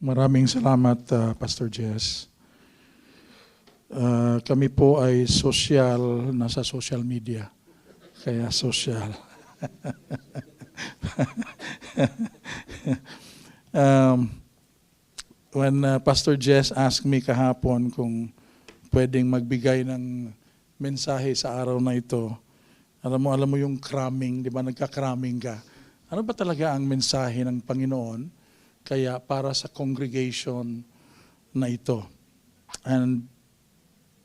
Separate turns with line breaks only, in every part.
Maraming salamat, Pastor Jess. Kami po ay social, nasa social media. Kaya social. When Pastor Jess asked me kahapon kung pwedeng magbigay ng mensahe sa araw na ito, alam mo yung cramming, di ba? Nagka-cramming ka. Ano ba talaga ang mensahe ng Panginoon? Kaya para sa congregation na ito. And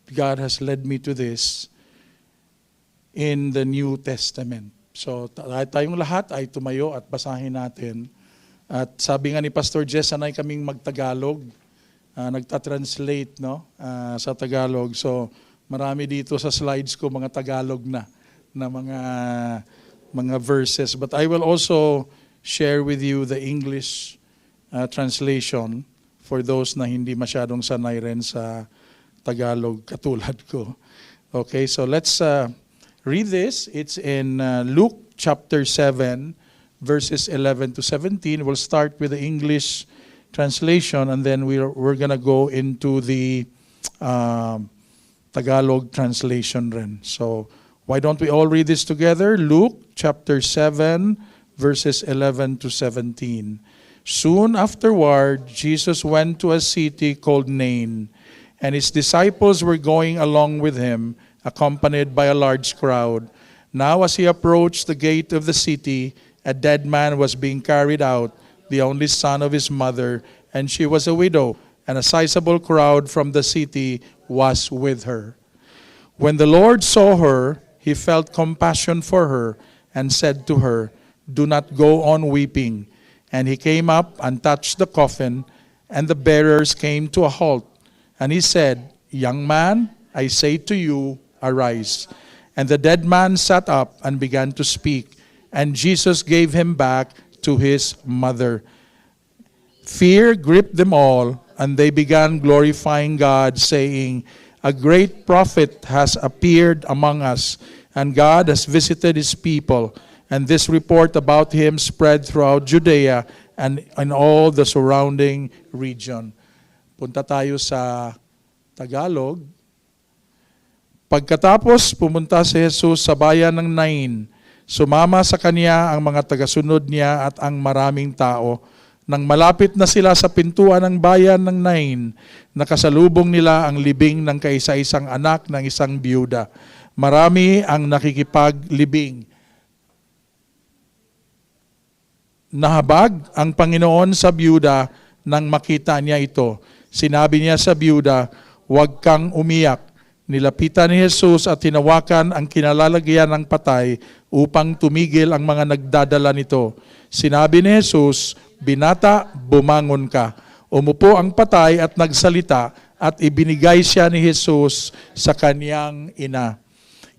God has led me to this in the New Testament. So tayong lahat ay tumayo at basahin natin. At sabi nga ni Pastor Jess, sanay kaming magtagalog. Nagta-translate sa Tagalog. So marami dito sa slides ko mga Tagalog na mga verses. But I will also share with you the English translation for those na hindi masyadong sanay rin sa Tagalog katulad ko. Okay, so let's read this. It's in Luke chapter 7, verses 11 to 17. We'll start with the English translation and then we're gonna go into the Tagalog translation rin. So why don't we all read this together? Luke chapter 7, verses 11 to 17. Soon afterward, Jesus went to a city called Nain, and his disciples were going along with him, accompanied by a large crowd. Now as he approached the gate of the city, a dead man was being carried out, the only son of his mother, and she was a widow, and a sizable crowd from the city was with her. When the Lord saw her, he felt compassion for her, and said to her, "Do not go on weeping." And he came up and touched the coffin, and the bearers came to a halt. And he said, "Young man, I say to you, arise." And the dead man sat up and began to speak, and Jesus gave him back to his mother. Fear gripped them all, and they began glorifying God, saying, "A great prophet has appeared among us, and God has visited his people." And this report about him spread throughout Judea and in all the surrounding region. Punta tayo sa Tagalog. Pagkatapos pumunta si Jesus sa bayan ng Nain, sumama sa kanya ang mga tagasunod niya at ang maraming tao. Nang malapit na sila sa pintuan ng bayan ng Nain, nakasalubong nila ang libing ng kaisa-isang anak ng isang biyuda. Marami ang nakikipaglibing. Nahabag ang Panginoon sa biyuda nang makita niya ito. Sinabi niya sa biyuda, "Huwag kang umiyak." Nilapitan ni Jesus at hinawakan ang kinalalagyan ng patay upang tumigil ang mga nagdadala nito. Sinabi ni Jesus, "Binata, bumangon ka." Umupo ang patay at nagsalita at ibinigay siya ni Jesus sa kaniyang ina.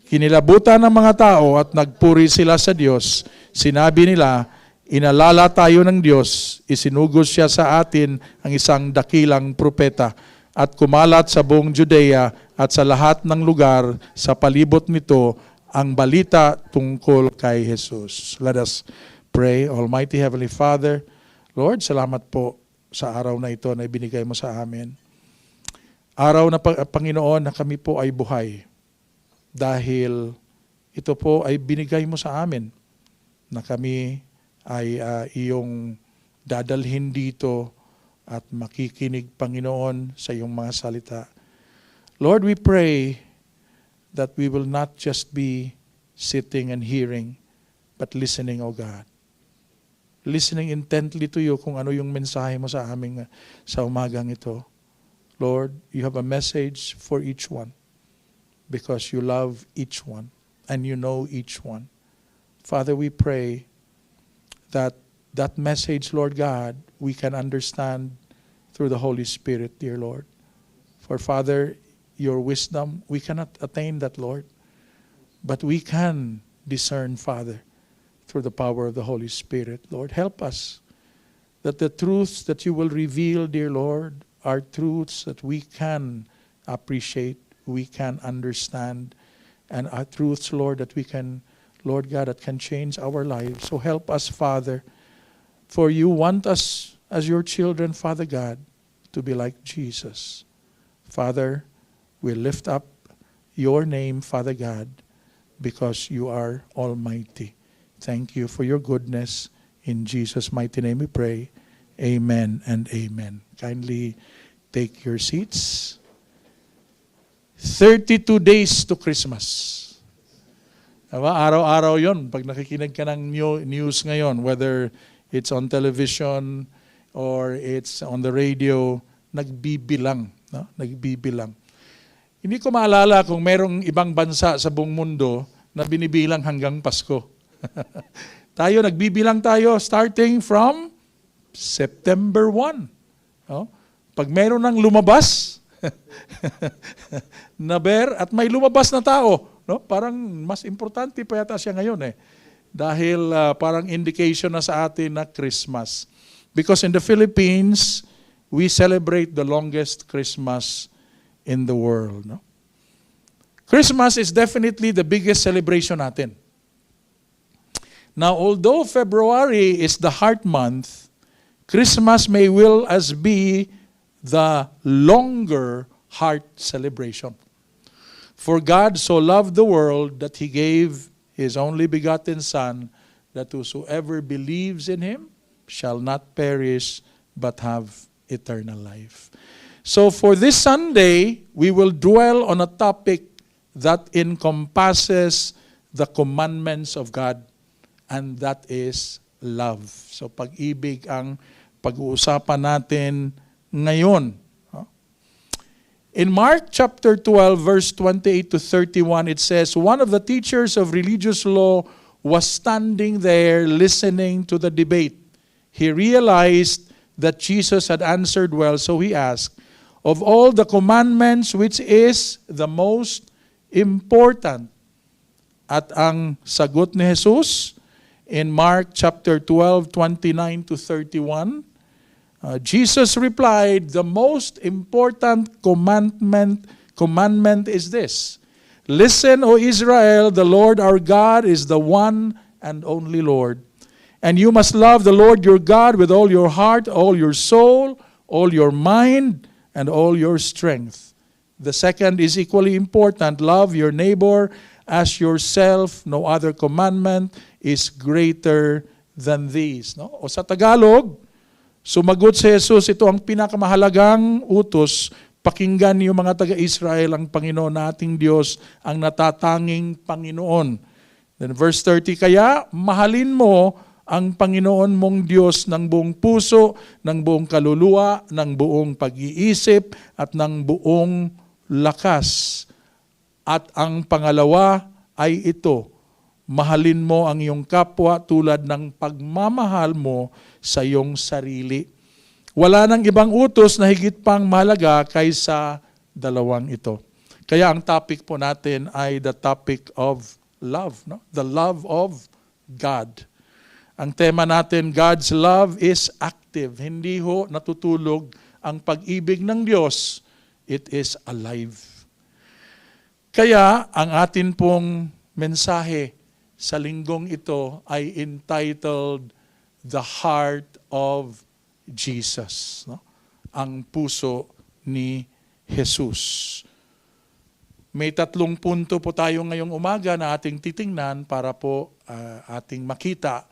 Kinilabutan ng mga tao at nagpuri sila sa Diyos. Sinabi nila, "Inalala tayo ng Diyos, isinugos siya sa atin ang isang dakilang propeta." At kumalat sa buong Judea at sa lahat ng lugar sa palibot nito ang balita tungkol kay Jesus. Let us pray. Almighty Heavenly Father, Lord, salamat po sa araw na ito na ibinigay mo sa amin. Araw na Panginoon na kami po ay buhay dahil ito po ay binigay mo sa amin na kami ay iyong dadalhin dito at makikinig, Panginoon, sa iyong mga salita. Lord, we pray that we will not just be sitting and hearing, but listening, O God. Listening intently to you kung ano yung mensahe mo sa amin sa umagang ito. Lord, you have a message for each one because you love each one and you know each one. Father, we pray that message, Lord God, we can understand through the Holy Spirit, dear Lord. For Father, your wisdom, we cannot attain that, Lord. But we can discern, Father, through the power of the Holy Spirit. Lord, help us that the truths that you will reveal, dear Lord, are truths that we can appreciate, we can understand, and are truths, Lord, that we can, Lord God, that can change our lives. So help us, Father, for you want us as your children, Father God, to be like Jesus. Father, we lift up your name, Father God, because you are almighty. Thank you for your goodness. In Jesus' mighty name we pray. Amen and amen. Kindly take your seats. 32 days to Christmas. Diba? Araw-araw yon pag nakikinig ka ng news ngayon, whether it's on television or it's on the radio, nagbibilang. No? Nagbibilang. Hindi ko maalala kung merong ibang bansa sa buong mundo na binibilang hanggang Pasko. Tayo, nagbibilang tayo starting from September 1. No? Pag meron ng lumabas na bear at may lumabas na tao, no? Parang mas importante pa yata siya ngayon dahil parang indication na sa atin na Christmas. Because in the Philippines, we celebrate the longest Christmas in the world. No? Christmas is definitely the biggest celebration natin. Now, although February is the heart month, Christmas may well as be the longer heart celebration. For God so loved the world that He gave His only begotten Son, that whosoever believes in Him shall not perish but have eternal life. So for this Sunday, we will dwell on a topic that encompasses the commandments of God, and that is love. So pag-ibig ang pag-uusapan natin ngayon. In Mark chapter 12, verse 28 to 31, it says, one of the teachers of religious law was standing there listening to the debate. He realized that Jesus had answered well, so he asked, of all the commandments, which is the most important? At ang sagot ni Jesus in Mark chapter 12, 29 to 31, Jesus replied, the most important commandment is this. Listen, O Israel, the Lord our God is the one and only Lord. And you must love the Lord your God with all your heart, all your soul, all your mind, and all your strength. The second is equally important. Love your neighbor as yourself. No other commandment is greater than these. No? O sa Tagalog, sumagot si Jesus, ito ang pinakamahalagang utos. Pakinggan niyo mga taga-Israel, ang Panginoon nating Diyos, ang natatanging Panginoon. Then verse 30, kaya mahalin mo ang Panginoon mong Diyos ng buong puso, ng buong kaluluwa, ng buong pag-iisip, at ng buong lakas. At ang pangalawa ay ito, mahalin mo ang iyong kapwa tulad ng pagmamahal mo sa iyong sarili. Wala nang ibang utos na higit pang mahalaga kaysa dalawang ito. Kaya ang topic po natin ay the topic of love, no? The love of God. Ang tema natin, God's love is active. Hindi ho natutulog ang pag-ibig ng Diyos. It is alive. Kaya ang atin pong mensahe sa linggong ito ay entitled The Heart of Jesus. No? Ang puso ni Jesus. May 3 punto po tayo ngayong umaga na ating titingnan para po ating makita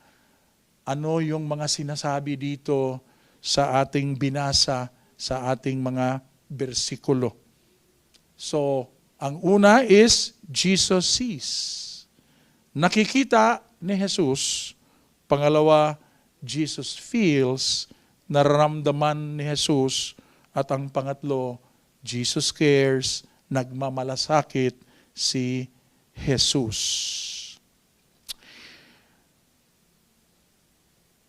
ano yung mga sinasabi dito sa ating binasa, sa ating mga bersikulo. So, ang una is Jesus sees. Nakikita ni Jesus. Pangalawa, Jesus feels. Nararamdaman ni Jesus. At ang pangatlo, Jesus cares. Nagmamalasakit si Jesus.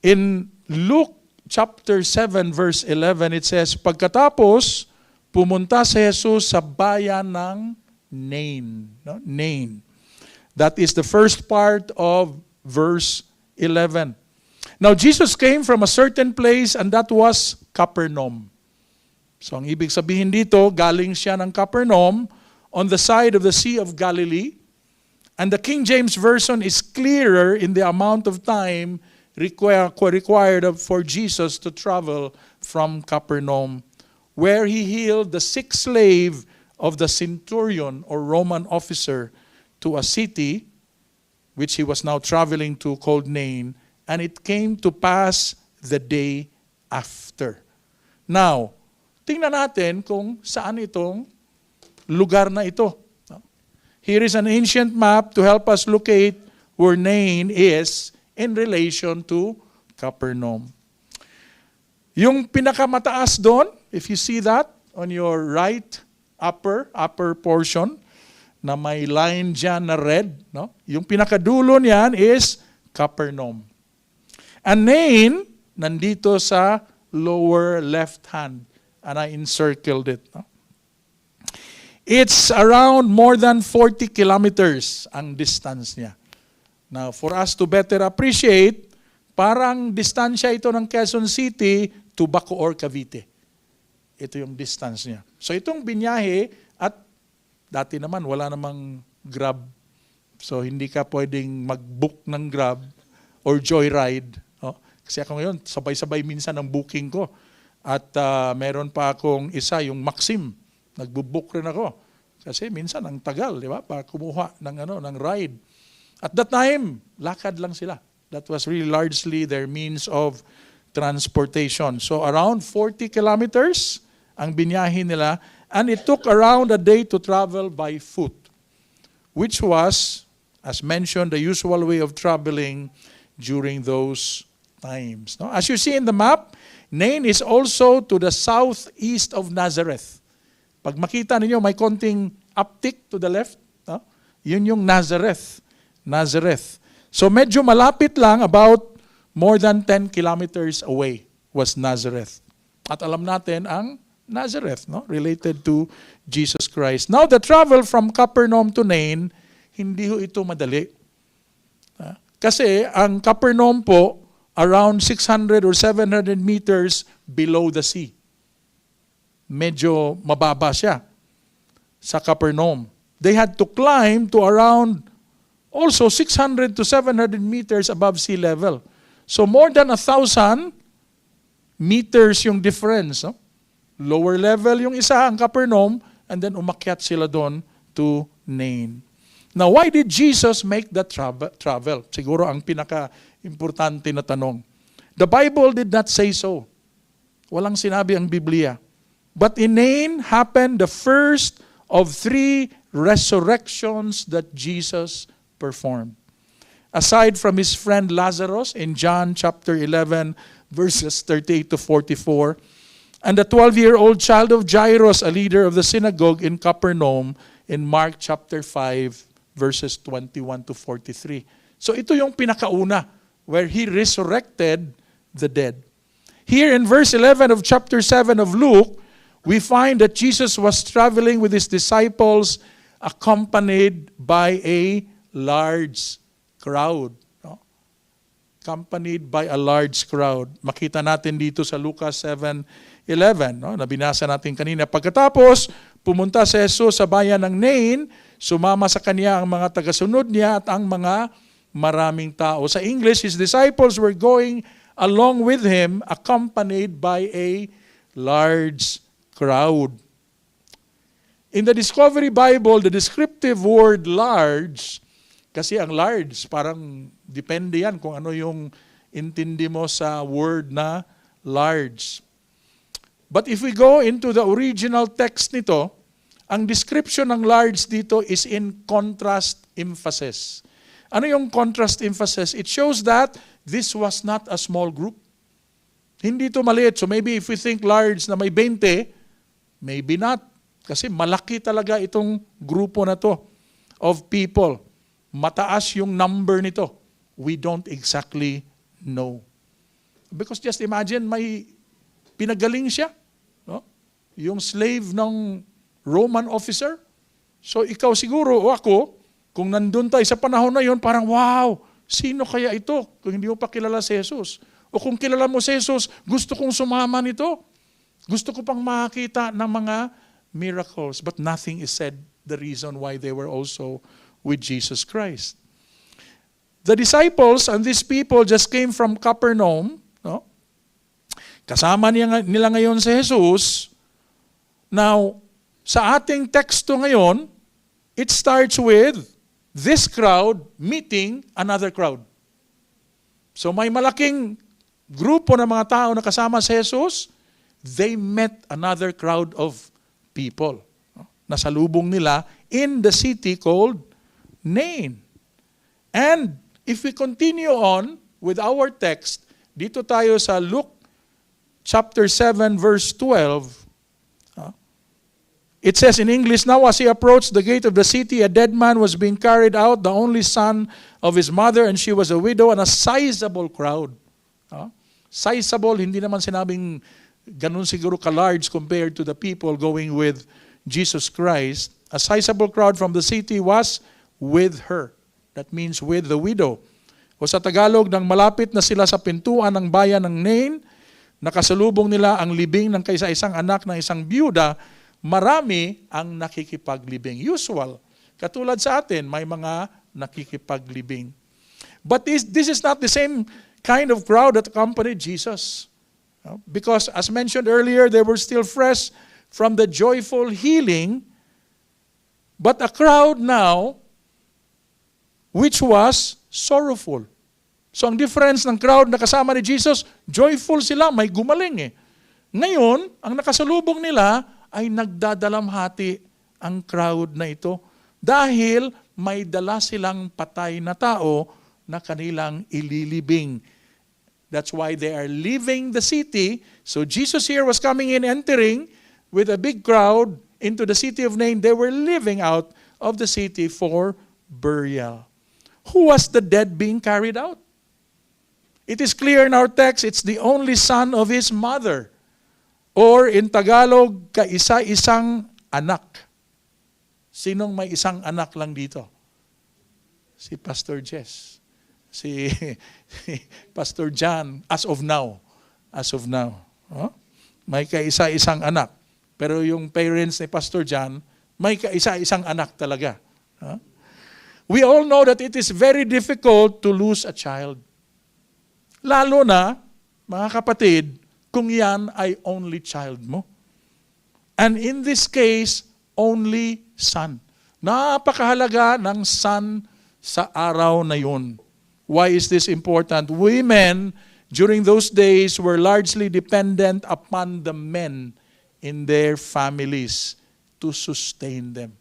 In Luke chapter 7 verse 11, it says, pagkatapos, pumunta si Jesus sa bayan ng Nain. No? Nain. That is the first part of verse 11. Now, Jesus came from a certain place and that was Capernaum. So, ang ibig sabihin dito, galing siya ng Capernaum on the side of the Sea of Galilee. And the King James Version is clearer in the amount of time required for Jesus to travel from Capernaum, where he healed the sick slave of the centurion or Roman officer, to a city which he was now traveling to called Nain, and it came to pass the day after. Now, tingnan natin kung saan itong lugar na ito. Here is an ancient map to help us locate where Nain is in relation to Capernaum. Yung pinakamataas doon, if you see that on your right upper portion, na may line dyan na red, no? Yung pinakadulo niyan is Capernaum. And Nain, nandito sa lower left hand, and I encircled it. No? It's around more than 40 kilometers ang distance niya. Now, for us to better appreciate, parang distansya ito ng Quezon City to Bacoor, Cavite. Ito yung distance niya. So itong binyahe, at dati naman wala namang Grab. So hindi ka pwedeng mag-book ng Grab or Joyride. No? Kasi ako ngayon, sabay-sabay minsan ang booking ko. At meron pa akong isa, yung Maxim. Nagbo-book rin ako. Kasi minsan ang tagal, di ba? Para kumuha ng ride. At that time, lakad lang sila. That was really largely their means of transportation. So around 40 kilometers ang binyahe nila, and it took around a day to travel by foot, which was, as mentioned, the usual way of traveling during those times. No? As you see in the map, Nain is also to the southeast of Nazareth. Pag makita ninyo, may konting uptick to the left. No? Yun yung Nazareth. So medyo malapit lang, about more than 10 kilometers away was Nazareth. At alam natin ang Nazareth, no? Related to Jesus Christ. Now, the travel from Capernaum to Nain, hindi ho ito madali. Kasi ang Capernaum po, around 600 or 700 meters below the sea. Medyo mababa siya sa Capernaum. They had to climb to around also 600 to 700 meters above sea level. So more than 1,000 meters yung difference. No? Lower level yung isa, ang Capernaum, and then umakyat sila doon to Nain. Now, why did Jesus make that travel? Siguro ang pinaka-importante na tanong. The Bible did not say so. Walang sinabi ang Biblia. But in Nain happened the first of 3 resurrections that Jesus performed. Aside from his friend Lazarus in John chapter 11, verses 38 to 44, and the 12-year-old child of Jairus, a leader of the synagogue in Capernaum, in Mark chapter 5, verses 21 to 43. So ito yung pinakauna, where he resurrected the dead. Here in verse 11 of chapter 7 of Luke, we find that Jesus was traveling with his disciples, accompanied by a large crowd. No? Accompanied by a large crowd. Makita natin dito sa Lucas 7:11, no? Na binasa natin kanina. Pagkatapos, pumunta si Jesus sa bayan ng Nain, sumama sa kanya ang mga tagasunod niya at ang mga maraming tao. Sa English, his disciples were going along with him, accompanied by a large crowd. In the Discovery Bible, the descriptive word large, kasi ang large, parang depende yan kung ano yung intindi mo sa word na large. But if we go into the original text nito, ang description ng large dito is in contrast emphasis. Ano yung contrast emphasis? It shows that this was not a small group. Hindi ito maliit. So maybe if we think large na may 20, maybe not. Kasi malaki talaga itong grupo na to of people. Mataas yung number nito. We don't exactly know. Because just imagine, may pinagaling siya. No? Yung slave ng Roman officer. So ikaw siguro o ako, kung nandun tayo sa panahon na yun, parang wow, sino kaya ito kung hindi mo pa kilala si Jesus? O kung kilala mo si Jesus, gusto kong sumama nito. Gusto ko pang makakita ng mga miracles. But nothing is said the reason why they were also with Jesus Christ. The disciples and these people just came from Capernaum. No? Kasama nila ngayon si Jesus. Now, sa ating teksto ngayon, it starts with this crowd meeting another crowd. So may malaking grupo ng mga tao na kasama si Jesus, they met another crowd of people. Nasalubong nila in the city called Nain. And if we continue on with our text, dito tayo sa Luke chapter 7 verse 12, it says in English, "Now as he approached the gate of the city, a dead man was being carried out, the only son of his mother, and she was a widow, and a sizable crowd." Sizable, hindi naman sinabing ganun siguro ka-large compared to the people going with Jesus Christ. A sizable crowd from the city was with her. That means with the widow. O sa Tagalog, nang malapit na sila sa pintuan ng bayan ng Nain, nakasalubong nila ang libing ng kaisa-isang anak ng isang byuda, marami ang nakikipaglibing. Usual. Katulad sa atin, may mga nakikipaglibing. But this is not the same kind of crowd that accompanied Jesus. Because as mentioned earlier, they were still fresh from the joyful healing, but a crowd now which was sorrowful. So ang difference ng crowd na kasama ni Jesus, joyful sila, may gumaling eh. Ngayon, ang nakasalubong nila ay nagdadalamhati ang crowd na ito dahil may dala silang patay na tao na kanilang ililibing. That's why they are leaving the city. So Jesus here was coming in, entering with a big crowd into the city of Nain. They were living out of the city for burial. Who was the dead being carried out? It is clear in our text, it's the only son of his mother. Or in Tagalog, kaisa-isang anak. Sinong may isang anak lang dito? Si Pastor Jess. Si Pastor John, as of now. As of now. May kaisa-isang anak. Pero yung parents ni Pastor John, may kaisa-isang anak talaga. We all know that it is very difficult to lose a child. Lalo na, mga kapatid, kung yan ay only child mo. And in this case, only son. Napakahalaga ng son sa araw na yun. Why is this important? Women during those days were largely dependent upon the men in their families to sustain them.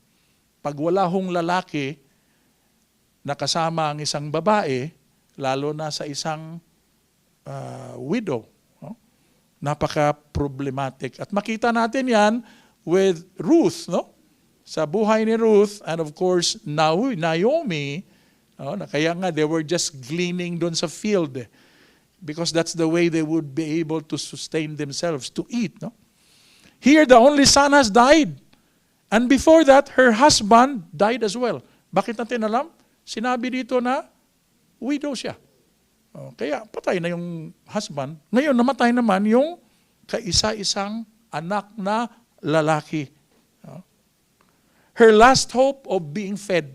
Pag wala hong lalaki na kasama ang isang babae, lalo na sa isang widow, napaka-problematic. At makita natin yan with Ruth, no? Sa buhay ni Ruth, and of course, Naomi, kaya nga they were just gleaning doon sa field. Because that's the way they would be able to sustain themselves, to eat. No? Here, the only son has died. And before that, her husband died as well. Bakit natin alam? Sinabi dito na widow siya. Kaya patay na yung husband. Ngayon, namatay naman yung kaisa-isang anak na lalaki. Her last hope of being fed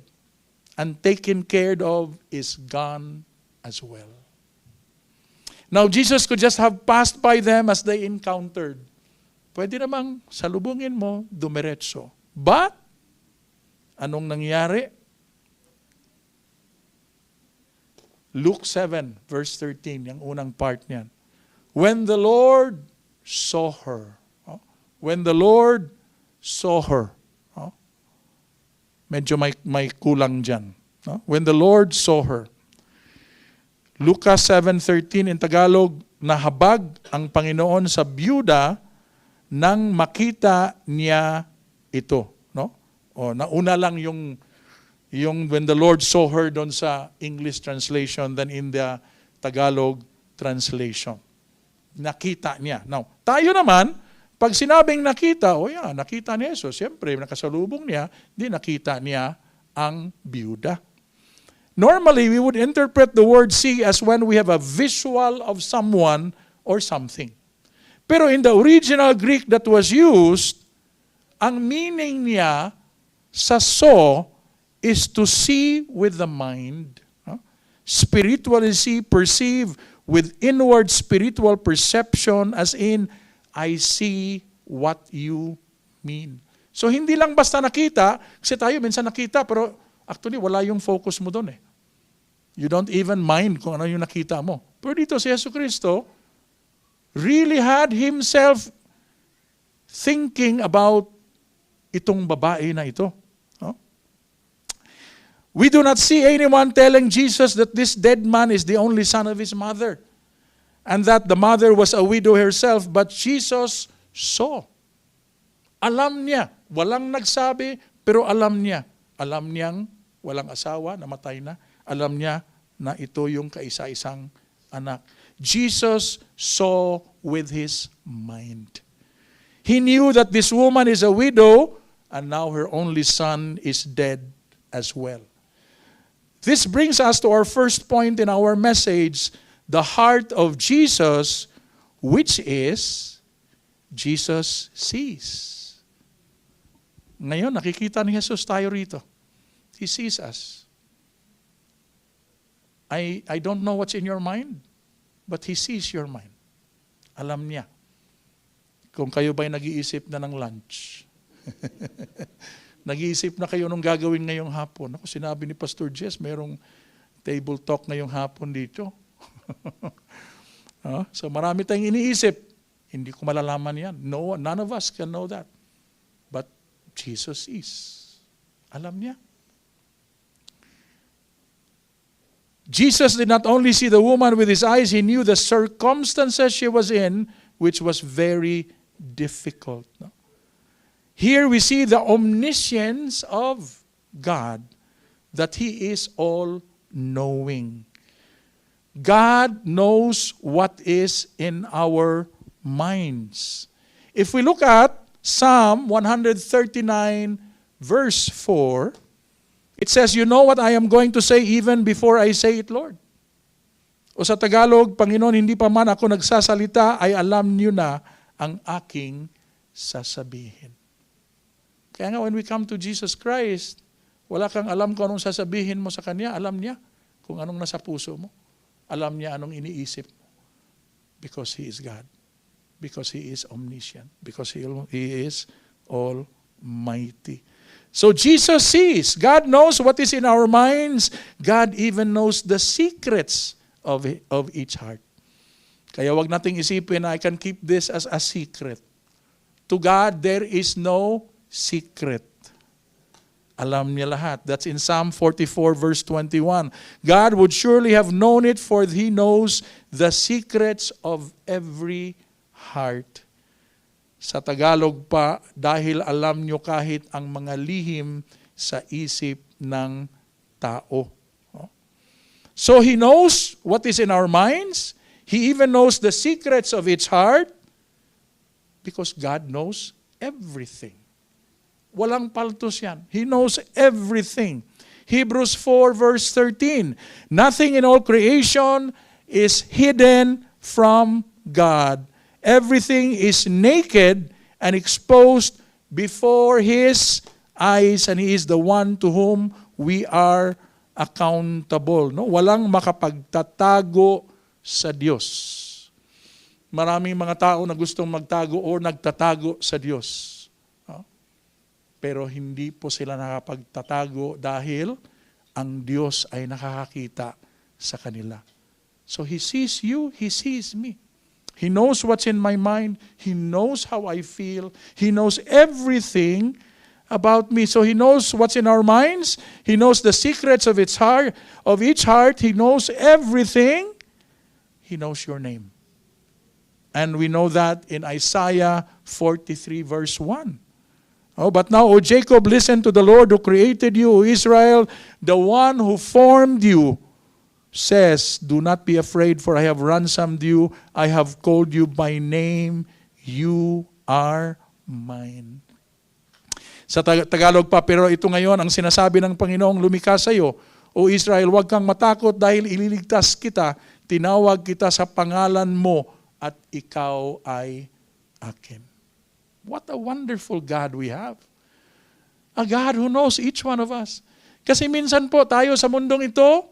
and taken care of is gone as well. Now, Jesus could just have passed by them as they encountered. Pwede namang salubungin mo, dumiretso. But, anong nangyari? Luke 7, verse 13, yung unang part niyan. When the Lord saw her. When the Lord saw her. Medyo may kulang dyan. When the Lord saw her. Lucas 7:13 in Tagalog, nahabag ang Panginoon sa byuda nang makita niya ito. No? Nauna lang yung when the Lord saw her doon sa English translation than in the Tagalog translation. Nakita niya. Now, tayo naman, pag sinabing nakita, nakita ni Jesus. Siyempre, nakasalubong niya, di nakita niya ang byuda. Normally, we would interpret the word see as when we have a visual of someone or something. Pero in the original Greek that was used, ang meaning niya sa saw is to see with the mind. spiritually see, perceive with inward spiritual perception, as in, I see what you mean. So hindi lang basta nakita, kasi tayo minsan nakita, pero actually wala yung focus mo doon eh. You don't even mind kung ano yung nakita mo. Pero dito si Jesucristo really had himself thinking about itong babae na ito. No? We do not see anyone telling Jesus that this dead man is the only son of his mother, and that the mother was a widow herself, but Jesus saw. Alam niya. Walang nagsabi, pero alam niya. Alam niyang walang asawa, namatay na. Alam niya na ito yung kaisa-isang anak. Jesus saw with his mind. He knew that this woman is a widow, and now her only son is dead as well. This brings us to our first point in our message, the heart of Jesus, which is, Jesus sees. Ngayon, nakikita ni Jesus tayo rito. He sees us. I don't know what's in your mind, but He sees your mind. Alam niya. Kung kayo ba'y nag-iisip na ng lunch. Nag-iisip na kayo nung gagawin ngayong hapon. Ako, sinabi ni Pastor Jess, merong table talk ngayong hapon dito. So marami tayong iniisip. Hindi ko malalaman yan. No, none of us can know that. But Jesus is. Alam niya. Jesus did not only see the woman with his eyes, he knew the circumstances she was in, which was very difficult. No? Here we see the omniscience of God, that He is all-knowing. God knows what is in our minds. If we look at Psalm 139 verse 4, it says, you know what I am going to say even before I say it, Lord. O sa Tagalog, Panginoon, hindi pa man ako nagsasalita, ay alam niyo na ang aking sasabihin. Kaya nga when we come to Jesus Christ, wala kang alam kung anong sasabihin mo sa Kanya. Alam niya kung anong nasa puso mo. Alam niya anong iniisip mo. Because He is God. Because He is omniscient. Because He is almighty. So Jesus sees. God knows what is in our minds. God even knows the secrets of each heart. Kaya wag nating isipin na I can keep this as a secret. To God, there is no secret. Alam niya lahat. That's in Psalm 44 verse 21. God would surely have known it, for He knows the secrets of every heart. Sa Tagalog pa, dahil alam nyo kahit ang mga lihim sa isip ng tao. So He knows what is in our minds. He even knows the secrets of its heart, because God knows everything. Walang paltos yan. He knows everything. Hebrews 4 verse 13. Nothing in all creation is hidden from God. Everything is naked and exposed before His eyes, and He is the one to whom we are accountable. No? Walang makapagtatago sa Diyos. Maraming mga tao na gustong magtago o nagtatago sa Diyos. Pero hindi po sila nakapagtatago dahil ang Diyos ay nakakakita sa kanila. So He sees you, He sees me. He knows what's in my mind. He knows how I feel. He knows everything about me. So He knows what's in our minds. He knows the secrets of each heart. He knows everything. He knows your name. And we know that in Isaiah 43 verse 1. Oh, but now, O Jacob, listen to the Lord who created you, O Israel, the one who formed you, says, do not be afraid, for I have ransomed you. I have called you by name. You are mine. Sa Tagalog pa, pero ito ngayon ang sinasabi ng Panginoong lumikha sa iyo. O Israel, huwag kang matakot dahil ililigtas kita. Tinawag kita sa pangalan mo at ikaw ay akin. What a wonderful God we have. A God who knows each one of us. Kasi minsan po tayo sa mundong ito,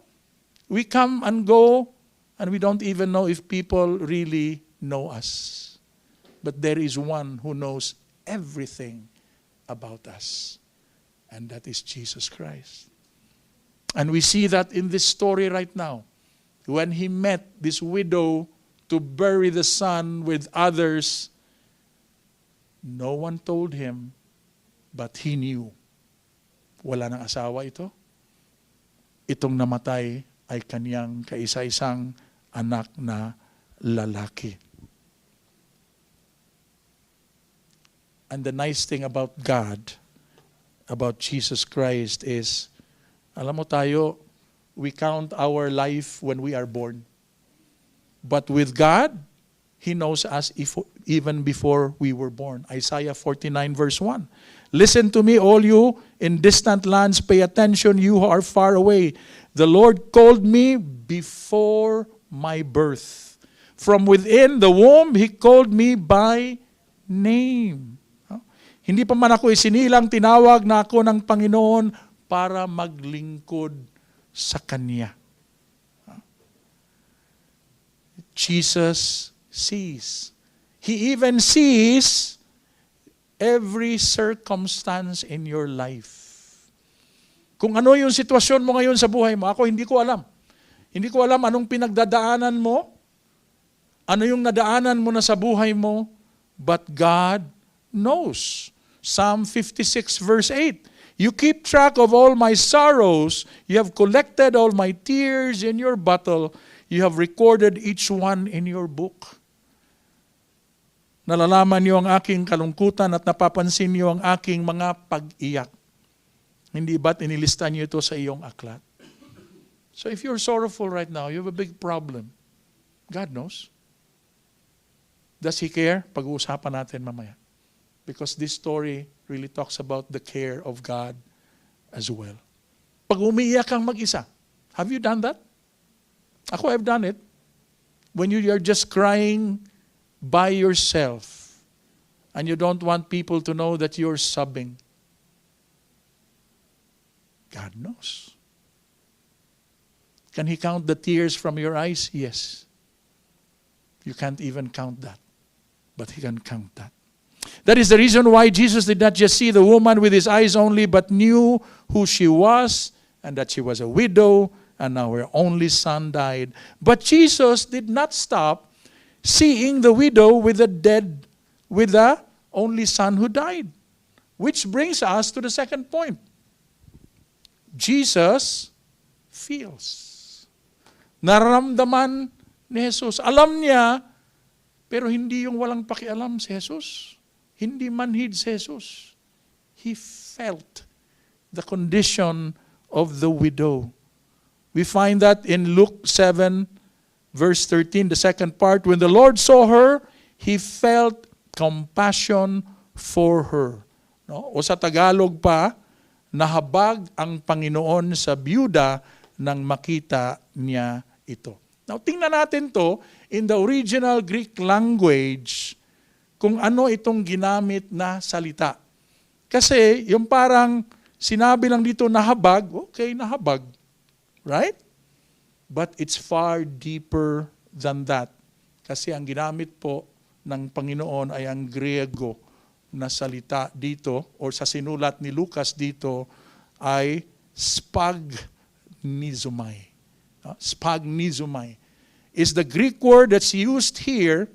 We come and go, and we don't even know if people really know us. But there is one who knows everything about us, and that is Jesus Christ. And we see that in this story right now. When he met this widow to bury the son with others, no one told him, but he knew. Wala nang asawa ito. Itong namatay ay kaniyang kaisa-isang anak na lalaki. And the nice thing about God, about Jesus Christ is, alam mo tayo, we count our life when we are born. But with God, He knows us even before we were born. Isaiah 49 verse 1. Listen to me, all you in distant lands, pay attention, you who are far away. The Lord called me before my birth. From within the womb, He called me by name. Hindi pa man ako isinilang, tinawag na ako ng Panginoon para maglingkod sa Kanya. Jesus sees. He even sees every circumstance in your life. Kung ano yung sitwasyon mo ngayon sa buhay mo, ako hindi ko alam. Hindi ko alam anong pinagdadaanan mo, ano yung nadaanan mo na sa buhay mo, but God knows. Psalm 56 verse 8. You keep track of all my sorrows. You have collected all my tears in your bottle. You have recorded each one in your book. Nalalaman niyo ang aking kalungkutan at napapansin niyo ang aking mga pag-iyak. Hindi ba't inilista niyo ito sa iyong aklat? So if you're sorrowful right now, you have a big problem. God knows. Does He care? Pag-uusapan natin mamaya. Because this story really talks about the care of God as well. Pag umiiyak kang mag-isa, have you done that? Ako, I've done it. When you are just crying by yourself and you don't want people to know that you're sobbing. God knows. Can He count the tears from your eyes? Yes. You can't even count that. But He can count that. That is the reason why Jesus did not just see the woman with His eyes only, but knew who she was and that she was a widow and now her only son died. But Jesus did not stop seeing the widow with the only son who died. Which brings us to the second point. Jesus feels. Nararamdaman ni Jesus. Alam niya, pero hindi yung walang pakialam si Jesus. Hindi manhid si Jesus. He felt the condition of the widow. We find that in Luke 7, verse 13, the second part. When the Lord saw her, He felt compassion for her. No? O sa Tagalog pa, nahabag ang Panginoon sa byuda nang makita niya ito. Now, tingnan natin to in the original Greek language kung ano itong ginamit na salita. Kasi yung parang sinabi lang dito nahabag, okay, nahabag. Right? But it's far deeper than that. Kasi ang ginamit po ng Panginoon ay ang Griego na salita dito or sa sinulat ni Lucas dito ay spagnizomai. Spagnizomai is the Greek word that's used here,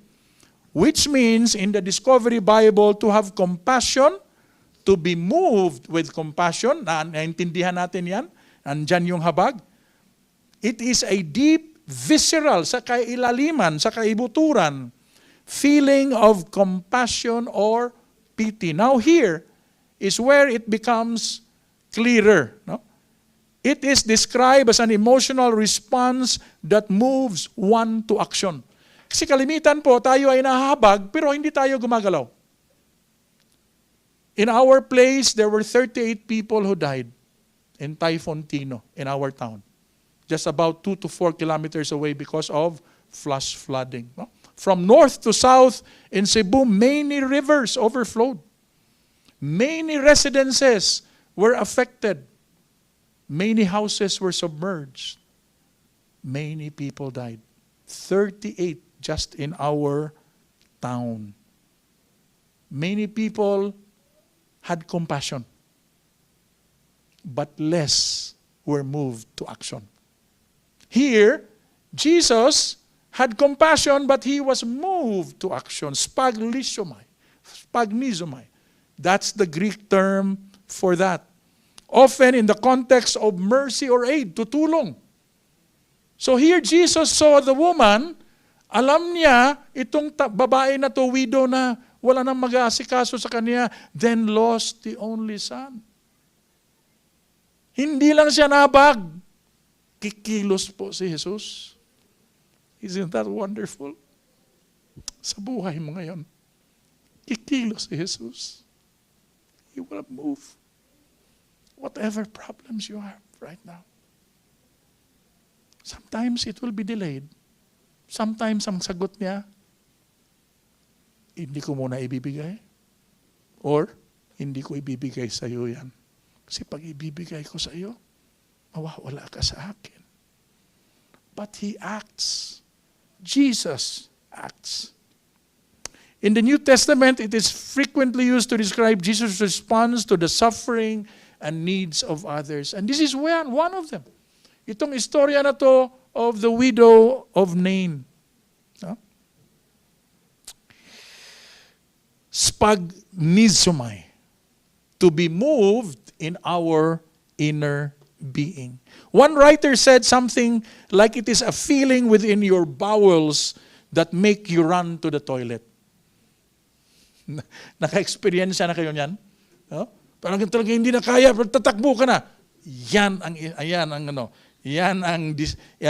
which means in the Discovery Bible to have compassion, to be moved with compassion. Naintindihan natin yan. Andyan yung habag. It is a deep, visceral, sa kailaliman, sa kaibuturan, feeling of compassion or pity. Now here is where it becomes clearer. No? It is described as an emotional response that moves one to action. Kasi kalimitan po, tayo ay nahahabag, pero hindi tayo gumagalaw. In our place, there were 38 people who died in Typhoon Tino, in our town. Just about 2 to 4 kilometers away because of flash flooding. No? From north to south in Cebu, many rivers overflowed. Many residences were affected. Many houses were submerged. many people died. 38 just in our town. Many people had compassion, but less were moved to action. Here, Jesus had compassion, but he was moved to action. Spagnizomai. That's the Greek term for that. Often in the context of mercy or aid, tutulong. So here Jesus saw the woman, alam niya, itong babae na to, widow na, wala nang mag-aasikaso sa kanya, then lost the only son. Hindi lang siya nabag, kikilos po si Jesus. Isn't that wonderful? Sa buhay mo ngayon, kikilos si Jesus. He will move. Whatever problems you have right now. Sometimes it will be delayed. Sometimes ang sagot niya, hindi ko muna ibibigay. Or, hindi ko ibibigay sa iyo yan. Kasi pag ibibigay ko sa iyo, mawawala ka sa akin. But He acts. Jesus acts. In the New Testament, it is frequently used to describe Jesus' response to the suffering and needs of others. And this is one of them. Itong istorya na to of the widow of Nain. No? Spagnizomai. To be moved in our inner being. One writer said something like it is a feeling within your bowels that make you run to the toilet. Naka-experience na kayo niyan? No? Parang talagang hindi na kaya, tatakbo ka na. Yan ang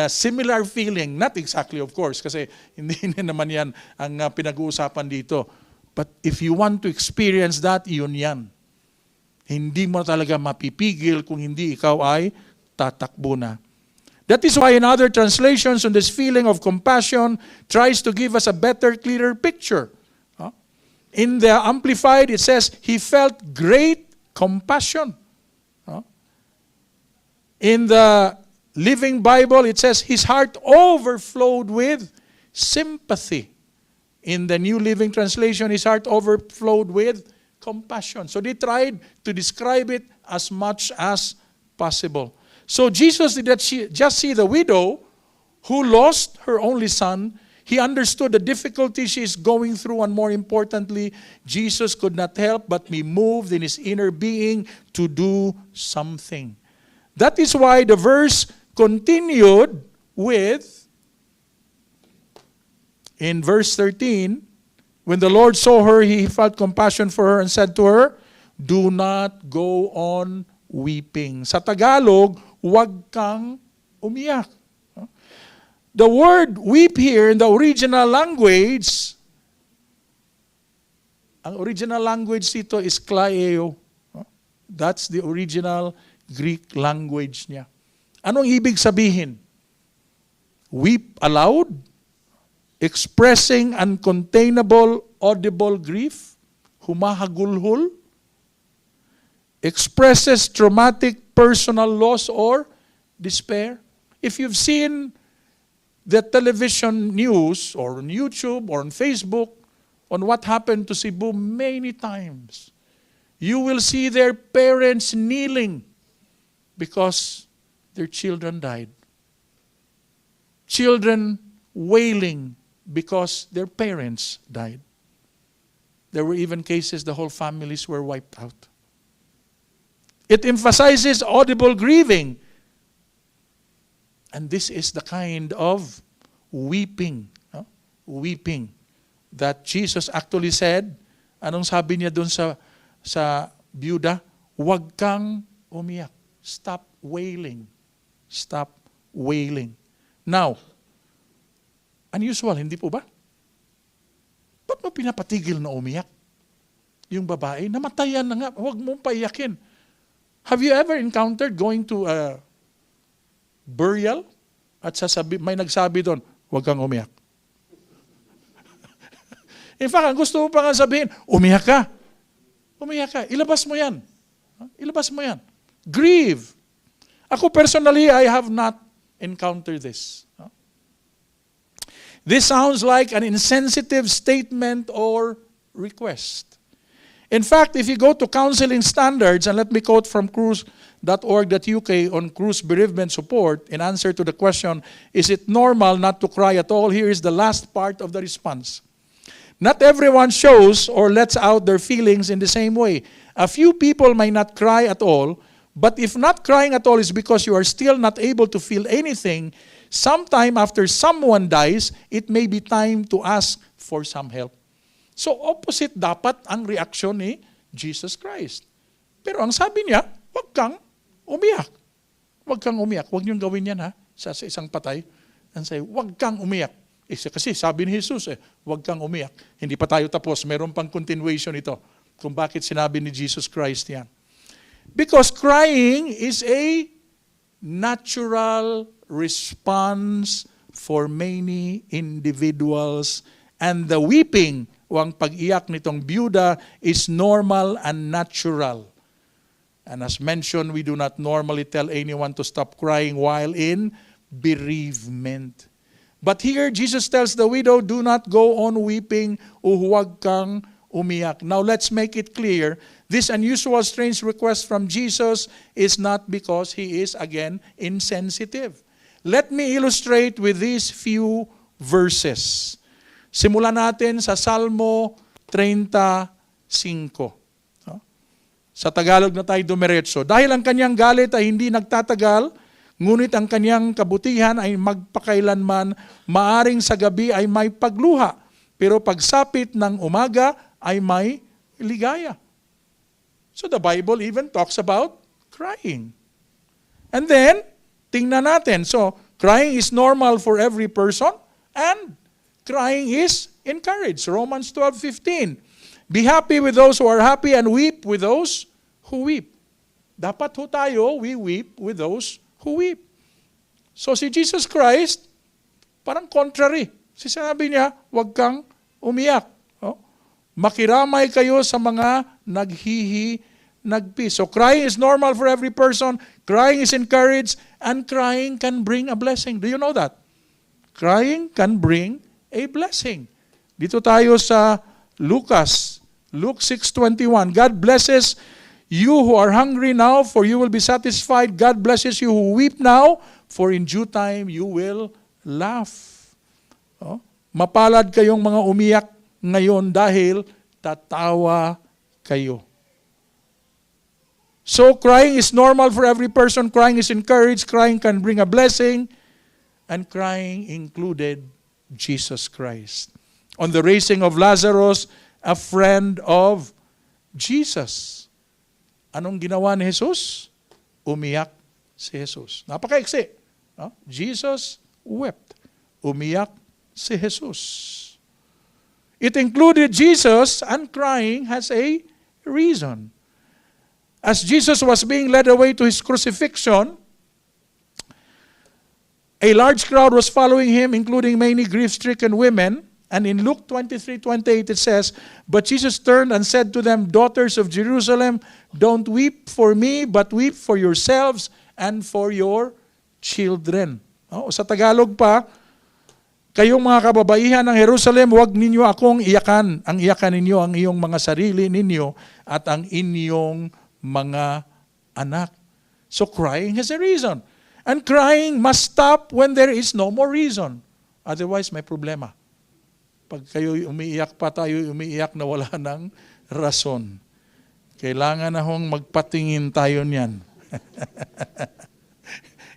similar feeling. Not exactly, of course, kasi hindi naman yan ang pinag-uusapan dito. But if you want to experience that, yun yan. Hindi mo talaga mapipigil kung hindi ikaw ay tatakbo na. That is why in other translations, on this feeling of compassion tries to give us a better, clearer picture. In the Amplified, it says, he felt great compassion. In the Living Bible, it says, his heart overflowed with sympathy. In the New Living Translation, his heart overflowed with compassion. So they tried to describe it as much as possible. So Jesus did not just see the widow who lost her only son. He understood the difficulty she is going through, and more importantly, Jesus could not help but be moved in his inner being to do something. That is why the verse continued with, in verse 13, when the Lord saw her, he felt compassion for her and said to her, do not go on weeping. Sa Tagalog, huwag kang umiyak. The word weep here in the original language, ang original language dito is klaeo. That's the original Greek language niya. Anong ibig sabihin? Weep aloud, expressing uncontainable audible grief, humahagulhol, expresses traumatic personal loss or despair. If you've seen the television news or on YouTube or on Facebook on what happened to Cebu many times, you will see their parents kneeling because their children died. Children wailing because their parents died. There were even cases the whole families were wiped out. It emphasizes audible grieving. And this is the kind of weeping, weeping that Jesus actually said. Anong sabi niya doon sa byuda? Huwag kang umiyak. Stop wailing. Stop wailing. Now, unusual, hindi po ba? Ba't mo pinapatigil na umiyak? Yung babae, namatayan na nga, huwag mong paiyakin. Have you ever encountered going to a burial at may nagsabi doon, huwag kang umiyak? In fact, ang gusto mo pa nga sabihin, umiyak ka. Umiyak ka. Ilabas mo yan. Ilabas mo yan. Grieve. Ako personally, I have not encounter this. This sounds like an insensitive statement or request. In fact, if you go to counseling standards, and let me quote from Cruise.org.uk on Cruise bereavement support, in answer to the question, is it normal not to cry at all? Here is the last part of the response. Not everyone shows or lets out their feelings in the same way. A few people may not cry at all, but if not crying at all is because you are still not able to feel anything, sometime after someone dies, it may be time to ask for some help. So opposite dapat ang reaksyon ni Jesus Christ. Pero ang sabi niya, huwag kang umiyak. Huwag kang umiyak. Huwag niyong gawin yan sa isang patay. And say, huwag kang umiyak. Kasi sabi ni Jesus, huwag kang umiyak. Hindi pa tayo tapos. Meron pang continuation ito kung bakit sinabi ni Jesus Christ yan. Because crying is a natural response for many individuals, and the weeping o ang pag-iyak nitong byuda is normal and natural. And as mentioned, we do not normally tell anyone to stop crying while in bereavement. But here, Jesus tells the widow, do not go on weeping o huwag kang umiyak. Now let's make it clear, this unusual, strange request from Jesus is not because He is, again, insensitive. Let me illustrate with these few verses. Simulan natin sa Salmo 35. Sa Tagalog na tayo dumiretso. Dahil ang kanyang galit ay hindi nagtatagal, ngunit ang kanyang kabutihan ay magpakailanman, maaring sa gabi ay may pagluha, pero pagsapit ng umaga ay may ligaya. So the Bible even talks about crying. And then, tingnan natin. So, crying is normal for every person, and crying is encouraged. Romans 12:15. Be happy with those who are happy and weep with those who weep. Dapat ho tayo, we weep with those who weep. So si Jesus Christ, parang contrary. Sinabi niya, huwag kang umiyak. Makiramay kayo sa mga naghihi-nagpi. So crying is normal for every person. Crying is encouraged, and crying can bring a blessing. Do you know that? Crying can bring a blessing. Dito tayo sa Luke 6:21. God blesses you who are hungry now, for you will be satisfied. God blesses you who weep now, for in due time you will laugh. Mapalad kayong mga umiyak ngayon dahil tatawa kayo. So crying is normal for every person. Crying is encouraged. Crying can bring a blessing. And crying included Jesus Christ. On the raising of Lazarus, a friend of Jesus. Anong ginawa ni Jesus? Umiyak si Jesus. Napakaiksi. Jesus wept. Umiyak si Jesus. It included Jesus, and crying has a reason. As Jesus was being led away to His crucifixion, a large crowd was following Him, including many grief-stricken women. And in Luke 23:28 it says, but Jesus turned and said to them, daughters of Jerusalem, don't weep for me, but weep for yourselves and for your children. Sa Tagalog pa, kayong mga kababaihan ng Jerusalem, huwag ninyo akong iyakan. Ang iyakan ninyo ang iyong mga sarili ninyo at ang inyong mga anak. So crying has a reason. And crying must stop when there is no more reason. Otherwise, may problema. Pag kayo umiiyak pa, tayo umiiyak na wala ng rason. Kailangan na hong magpatingin tayo niyan.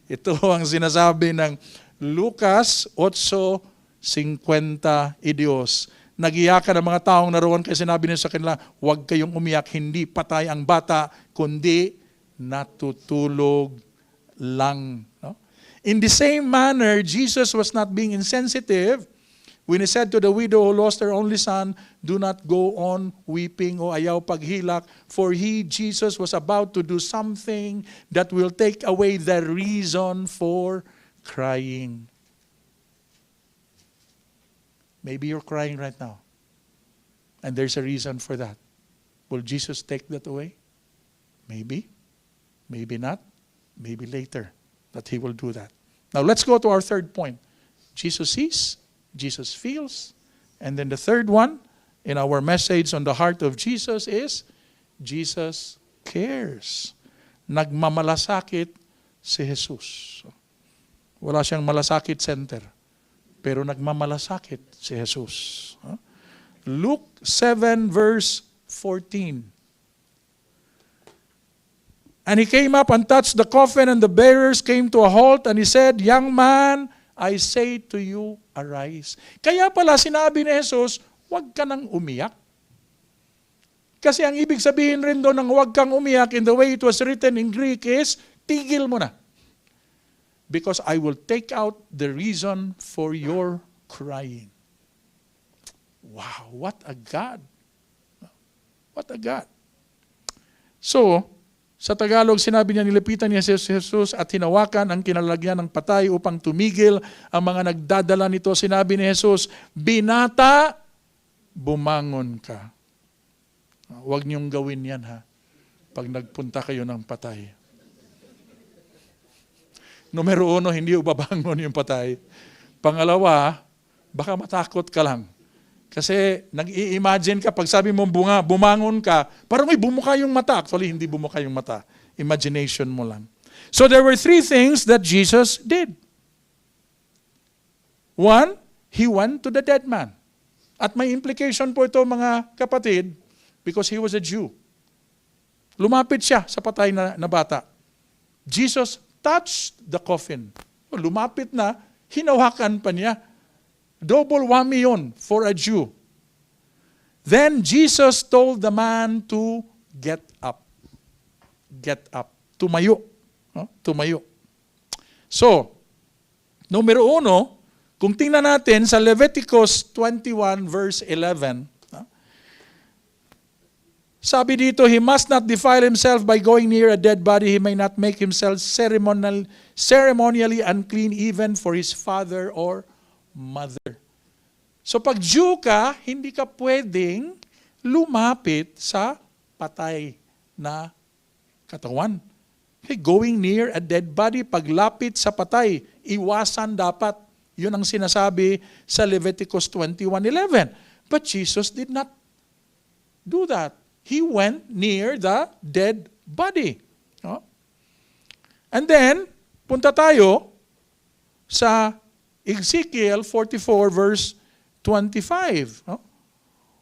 Ito ang sinasabi ng Lucas 8:52. Nagiyakan ang mga taong naroon kasi sinabi niya sa kanila, huwag kayong umiyak, hindi patay ang bata, kundi natutulog lang. In the same manner, Jesus was not being insensitive when He said to the widow who lost her only son, do not go on weeping o ayaw paghilak, for He, Jesus, was about to do something that will take away the reason for crying. Maybe you're crying right now, and there's a reason for that. Will Jesus take that away? Maybe. Maybe not. Maybe later that He will do that. Now let's go to our third point. Jesus sees, Jesus feels, and then the third one in our message on the heart of Jesus is Jesus cares. Nagmamalasakit si Jesus. Wala siyang malasakit center, pero nagmamalasakit si Jesus. Luke 7 verse 14. And he came up and touched the coffin, and the bearers came to a halt, and he said, "Young man, I say to you, arise." Kaya pala sinabi ni Jesus, huwag ka nang umiyak. Kasi ang ibig sabihin rin doon ng huwag kang umiyak, in the way it was written in Greek is, tigil mo na. Because I will take out the reason for your crying. Wow, what a God. What a God. So, sa Tagalog, sinabi niya, nilapitan niya si Jesus at hinawakan ang kinalagyan ng patay upang tumigil ang mga nagdadala nito. Sinabi ni Jesus, "Binata, bumangon ka." Huwag niyong gawin yan pag nagpunta kayo ng patay. Numero 1, hindi ubabangon yung patay. Pangalawa, baka matakot ka lang. Kasi nag-i-imagine ka, pag sabi mo bumangon ka, parang may bumuka yung mata. Actually, hindi bumuka yung mata. Imagination mo lang. So there were 3 things that Jesus did. 1, He went to the dead man. At may implication po ito mga kapatid, because he was a Jew. Lumapit siya sa patay na bata. Jesus touched the coffin. Lumapit na, hinawakan pa niya. Double whammy yun for a Jew. Then Jesus told the man to get up. Get up. Tumayo. Tumayo. So, numero 1, kung tingnan natin sa Leviticus 21 verse 11, sabi dito, "He must not defile himself by going near a dead body. He may not make himself ceremonially unclean even for his father or mother." So pag Jew ka, hindi ka pwedeng lumapit sa patay na katawan. Okay, going near a dead body, paglapit sa patay, iwasan dapat. Yun ang sinasabi sa Leviticus 21:11. But Jesus did not do that. He went near the dead body. And then, punta tayo sa Ezekiel 44 verse 25.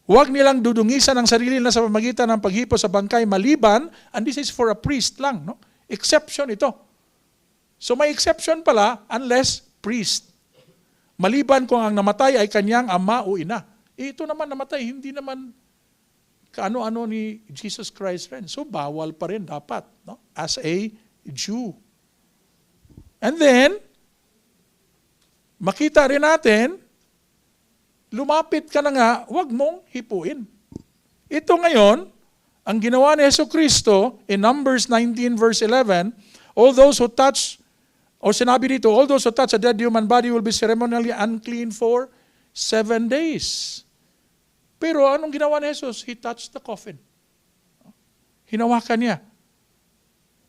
Huwag nilang dudungisan ang sarili nila sa pamamagitan ng paghipo sa bangkay maliban, and this is for a priest lang. Exception ito. So may exception pala unless priest. Maliban kung ang namatay ay kanyang ama o ina. Ito naman namatay, hindi naman kaano-ano ni Jesus Christ rin. So bawal pa rin dapat as a Jew. And then, makita rin natin, lumapit ka na nga, huwag mong hipuin. Ito ngayon, ang ginawa ni Jesucristo in Numbers 19 verse 11, all those who touch, o sinabi dito, all those who touch a dead human body will be ceremonially unclean for 7 days. Pero anong ginawa ni Jesus? He touched the coffin. Hinawakan niya.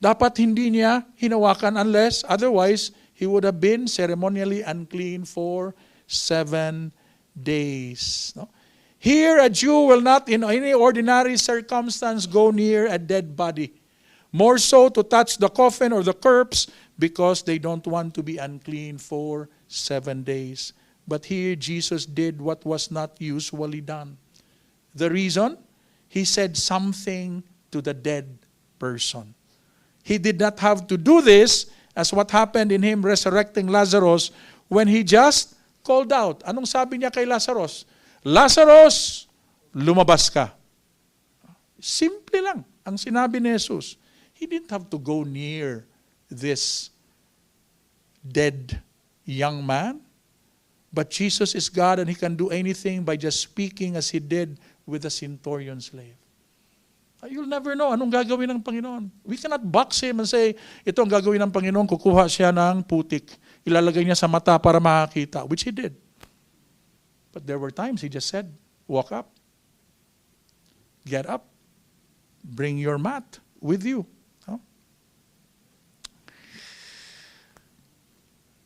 Dapat hindi niya hinawakan unless, otherwise, he would have been ceremonially unclean for 7 days. Here, a Jew will not in any ordinary circumstance go near a dead body. More so to touch the coffin or the corpse because they don't want to be unclean for 7 days. But here, Jesus did what was not usually done. The reason? He said something to the dead person. He did not have to do this as what happened in him resurrecting Lazarus when he just called out. Anong sabi niya kay Lazarus? Lazarus, lumabas ka. Simple lang ang sinabi ni Jesus. He didn't have to go near this dead young man. But Jesus is God and He can do anything by just speaking as He did with the centurion slave. You'll never know anong gagawin ng Panginoon. We cannot box Him and say, ito ang gagawin ng Panginoon, kukuha siya ng putik. Ilalagay niya sa mata para makakita, which He did. But there were times He just said, walk up, get up, bring your mat with you.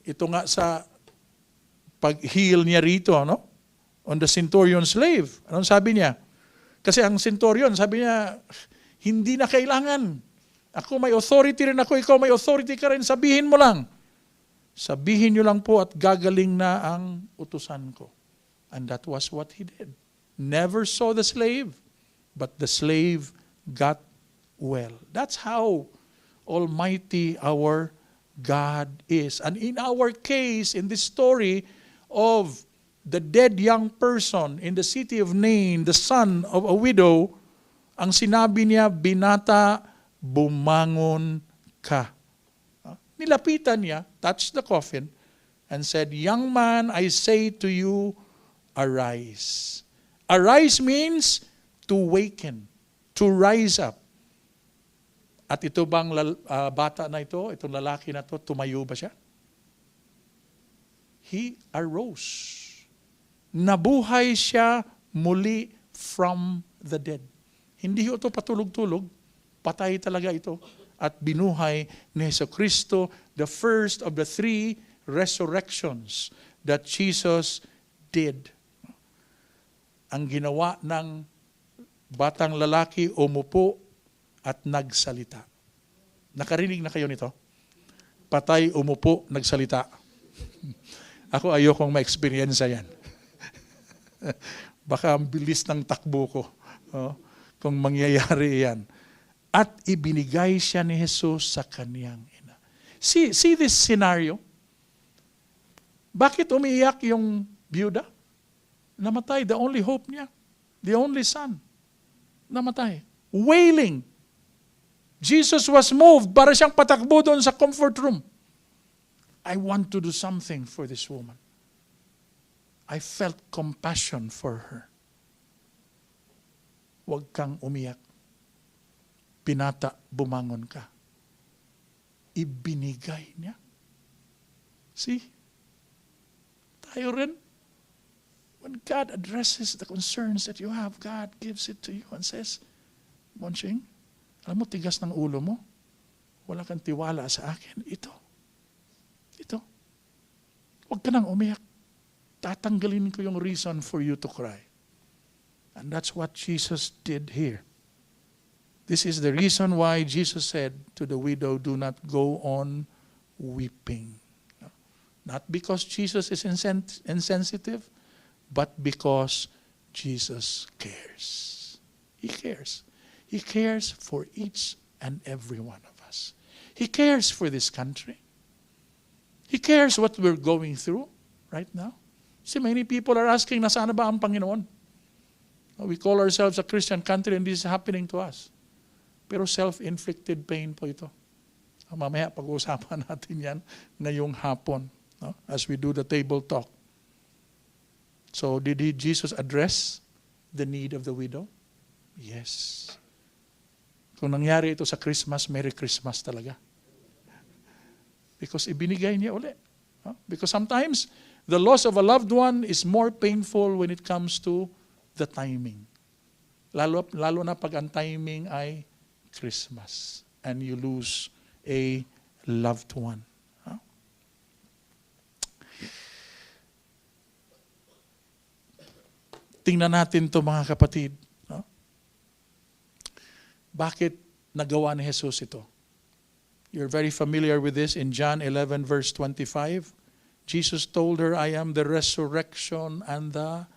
ito nga sa pag-heal niya rito, no? On the centurion's slave. Anong sabi niya? Kasi ang centurion, sabi niya, hindi na kailangan. Ako may authority rin ako, ikaw may authority ka rin, sabihin mo lang. Sabihin niyo lang po at gagaling na ang utusan ko. And that was what he did. Never saw the slave, but the slave got well. That's how almighty our God is. And in our case, in this story of the dead young person in the city of Nain, the son of a widow, ang sinabi niya, binata, bumangon ka. Nilapitan niya, touched the coffin, and said, young man, I say to you, arise. Arise means to waken, to rise up. At ito bang bata na ito, itong lalaki na ito, tumayo ba siya? He arose. Nabuhay siya muli from the dead. Hindi ito patulog-tulog, patay talaga ito. At binuhay ni Jesucristo, the first of the 3 resurrections that Jesus did. Ang ginawa ng batang lalaki, umupo at nagsalita. Nakarinig na kayo nito? Patay, umupo, nagsalita. Ako ayokong ma-experience yan. Baka ang bilis ng takbo ko kung mangyayari yan. At ibinigay siya ni Jesus sa kaniyang ina. See this scenario? Bakit umiiyak yung byuda? Namatay, the only hope niya. The only son. Namatay. Wailing. Jesus was moved para siyang patakbo doon sa comfort room. I want to do something for this woman. I felt compassion for her. Huwag kang umiyak. Binata, bumangon ka. Ibinigay niya. See? Tayo rin. When God addresses the concerns that you have, God gives it to you and says, Monching, alam mo, tigas ng ulo mo. Wala kang tiwala sa akin. Ito. Huwag ka nang umiyak. Tatanggalin ko yung reason for you to cry. And that's what Jesus did here. This is the reason why Jesus said to the widow, do not go on weeping. Not because Jesus is insensitive, but because Jesus cares. He cares. He cares for each and every one of us. He cares for this country. He cares what we're going through right now. See, many people are asking, nasaan na ba ang Panginoon? We call ourselves a Christian country and this is happening to us. Pero self-inflicted pain po ito. Mamaya pag-uusapan natin yan ngayong hapon, no? As we do the table talk. So did Jesus address the need of the widow? Yes. Kung nangyari ito sa Christmas, Merry Christmas talaga. Because ibinigay niya uli. Because sometimes the loss of a loved one is more painful when it comes to the timing. Lalo na pag ang timing ay Christmas and you lose a loved one. Tingnan natin to mga kapatid. Bakit nagawa ni Jesus ito? You're very familiar with this in John 11 verse 25. Jesus told her, I am the resurrection and the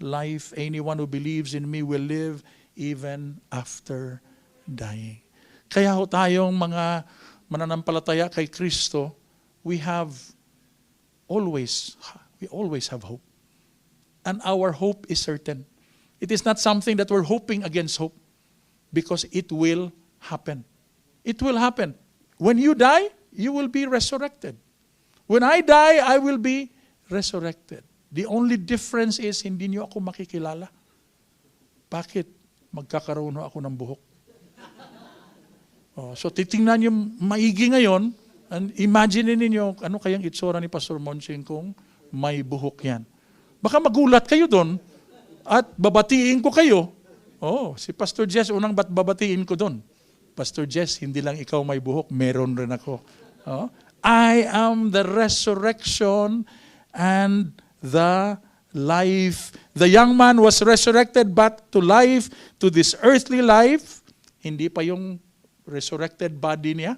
life. Anyone who believes in me will live even after dying. Kaya ho tayong mga mananampalataya kay Kristo, we always have hope. And our hope is certain. It is not something that we're hoping against hope, because it will happen. It will happen. When you die, you will be resurrected. When I die, I will be resurrected. The only difference is, hindi niyo ako makikilala. Bakit? Magkakaroon ako ng buhok. So titingnan niyo maigi ngayon, and imagine niyo ano kayang itsura ni Pastor Monching kung may buhok yan. Baka magulat kayo doon at babatiin ko kayo. Si Pastor Jess, babatiin ko doon. Pastor Jess, hindi lang ikaw may buhok, meron rin ako. I am the resurrection and the life. The young man was resurrected back to life, to this earthly life. Hindi pa yung resurrected body niya,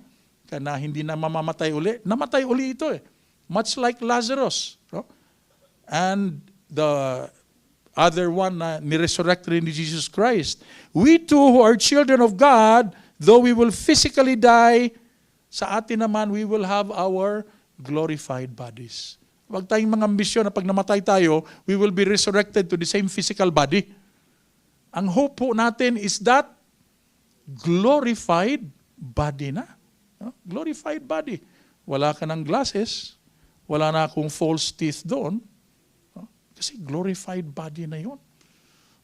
na hindi na mamamatay uli. Namatay uli ito eh. Much like Lazarus. No? And the other one na ni-resurrected ni Jesus Christ. We too who are children of God, though we will physically die, sa atin naman we will have our glorified bodies. Huwag tayong mga ambisyon na pag namatay tayo, we will be resurrected to the same physical body. Ang hope po natin is that glorified body na. No? Glorified body. Wala ka ng glasses, wala na akong false teeth doon. No? Kasi glorified body na yun.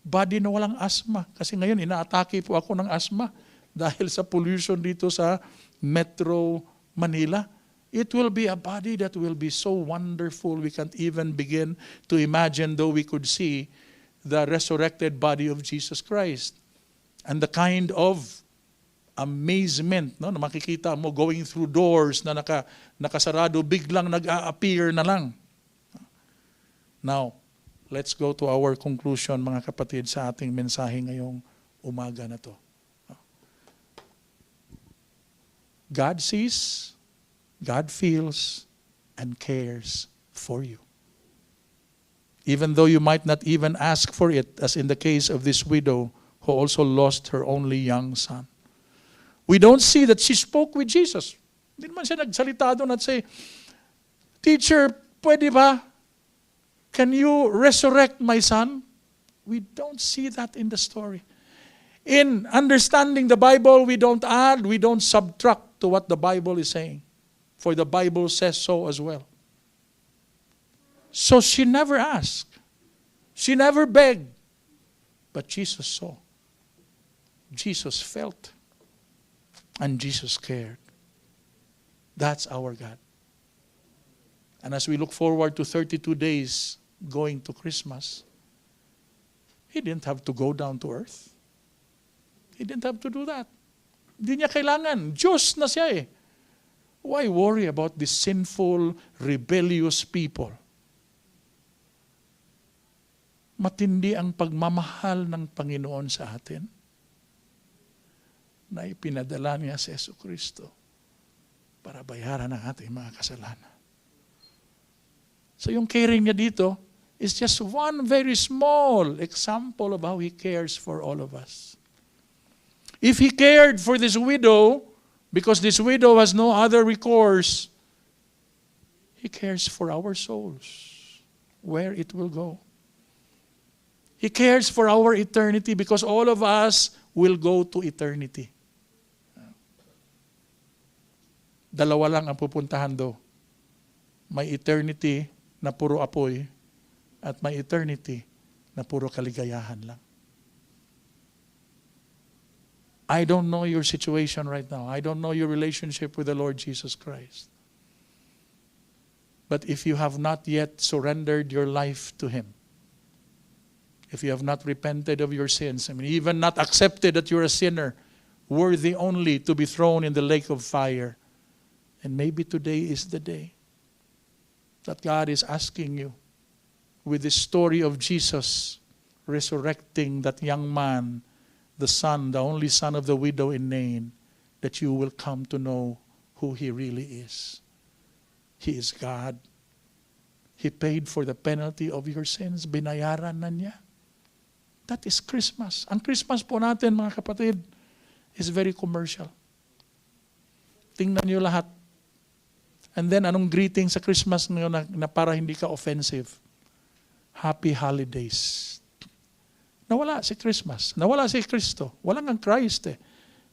Body na walang asthma. Kasi ngayon, inaatake po ako ng asthma dahil sa pollution dito sa Metro Manila. It will be a body that will be so wonderful we can't even begin to imagine, though we could see the resurrected body of Jesus Christ. And the kind of amazement no, na makikita mo going through doors na nakasarado, biglang nag-a-appear na lang. Now, let's go to our conclusion, mga kapatid, sa ating mensahe ngayong umaga na to. God sees, God feels, and cares for you. Even though you might not even ask for it, as in the case of this widow who also lost her only young son. We don't see that she spoke with Jesus. Hindi naman siya nagsalita doon at say, Teacher, pwede ba? Can you resurrect my son? We don't see that in the story. In understanding the Bible, we don't add, we don't subtract to what the Bible is saying. For the Bible says so as well. So she never asked. She never begged. But Jesus saw. Jesus felt. And Jesus cared. That's our God. And as we look forward to 32 days going to Christmas, He didn't have to go down to earth. He didn't have to do that. Hindi niya kailangan. Diyos na siya eh. Why worry about these sinful, rebellious people? Matindi ang pagmamahal ng Panginoon sa atin na ipinadala niya sa Jesucristo para bayaran ang ating mga kasalanan. So yung caring niya dito is just one very small example of how He cares for all of us. If He cared for this widow, because this widow has no other recourse, He cares for our souls, where it will go. He cares for our eternity because all of us will go to eternity. Dalawa lang ang pupuntahan do. May eternity na puro apoy at may eternity na puro kaligayahan lang. I don't know your situation right now. I don't know your relationship with the Lord Jesus Christ. But if you have not yet surrendered your life to Him, if you have not repented of your sins, even not accepted that you're a sinner, worthy only to be thrown in the lake of fire, and maybe today is the day that God is asking you, with the story of Jesus resurrecting that young man, the son, the only son of the widow in Nain, that you will come to know who He really is. He is God. He paid for the penalty of your sins. Binayaran na niya. That is Christmas. Ang Christmas po natin, mga kapatid, is very commercial. Tingnan niyo lahat. And then, anong greeting sa Christmas ngayon na para hindi ka offensive? Happy Holidays. Nawala si Christmas. Nawala si Kristo. Walang ang Christ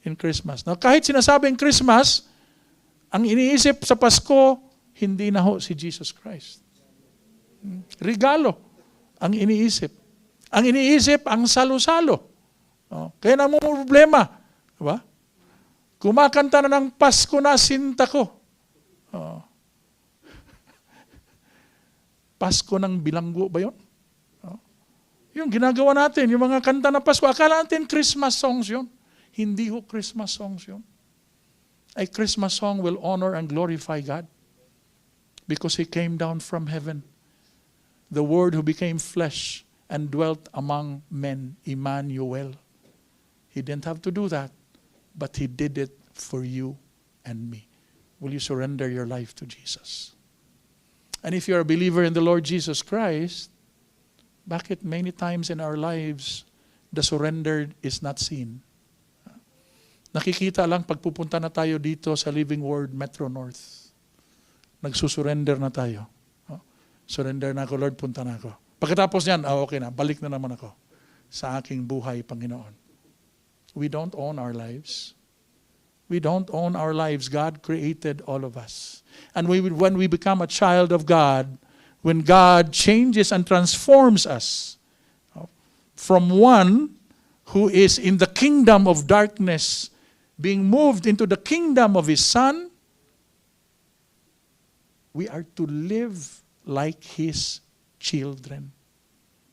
in Christmas. Now, kahit sinasabing Christmas, ang iniisip sa Pasko, hindi na ho si Jesus Christ. Regalo ang iniisip. Ang iniisip, ang salo-salo. Kaya na mo problema. Diba? Kumakanta na ng Pasko na sinta ko. Pasko ng bilanggo ba yun? Yung ginagawa natin, yung mga kanta na Pasko, akala natin Christmas songs yun. Hindi ho Christmas songs yun. A Christmas song will honor and glorify God. Because He came down from heaven. The Word who became flesh and dwelt among men, Emmanuel. He didn't have to do that, but He did it for you and me. Will you surrender your life to Jesus? And if you're a believer in the Lord Jesus Christ, bakit many times in our lives, the surrender is not seen? Nakikita lang pagpupunta na tayo dito sa Living Word Metro North. Nagsusurrender na tayo. Surrender na ako, Lord, punta na ako. Pagkatapos niyan, okay na, balik na naman ako sa aking buhay, Panginoon. We don't own our lives. We don't own our lives. God created all of us. And when we become a child of God, when God changes and transforms us from one who is in the kingdom of darkness, being moved into the kingdom of His Son, we are to live like His children.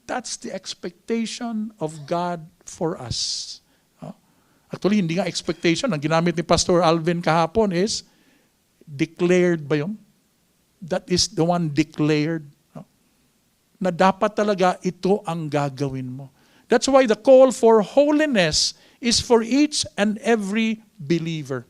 That's the expectation of God for us. Actually, hindi nga expectation. Ang ginamit ni Pastor Alvin kahapon is, declared ba yun? That is the one declared. Na dapat talaga ito ang gagawin mo. That's why the call for holiness is for each and every believer.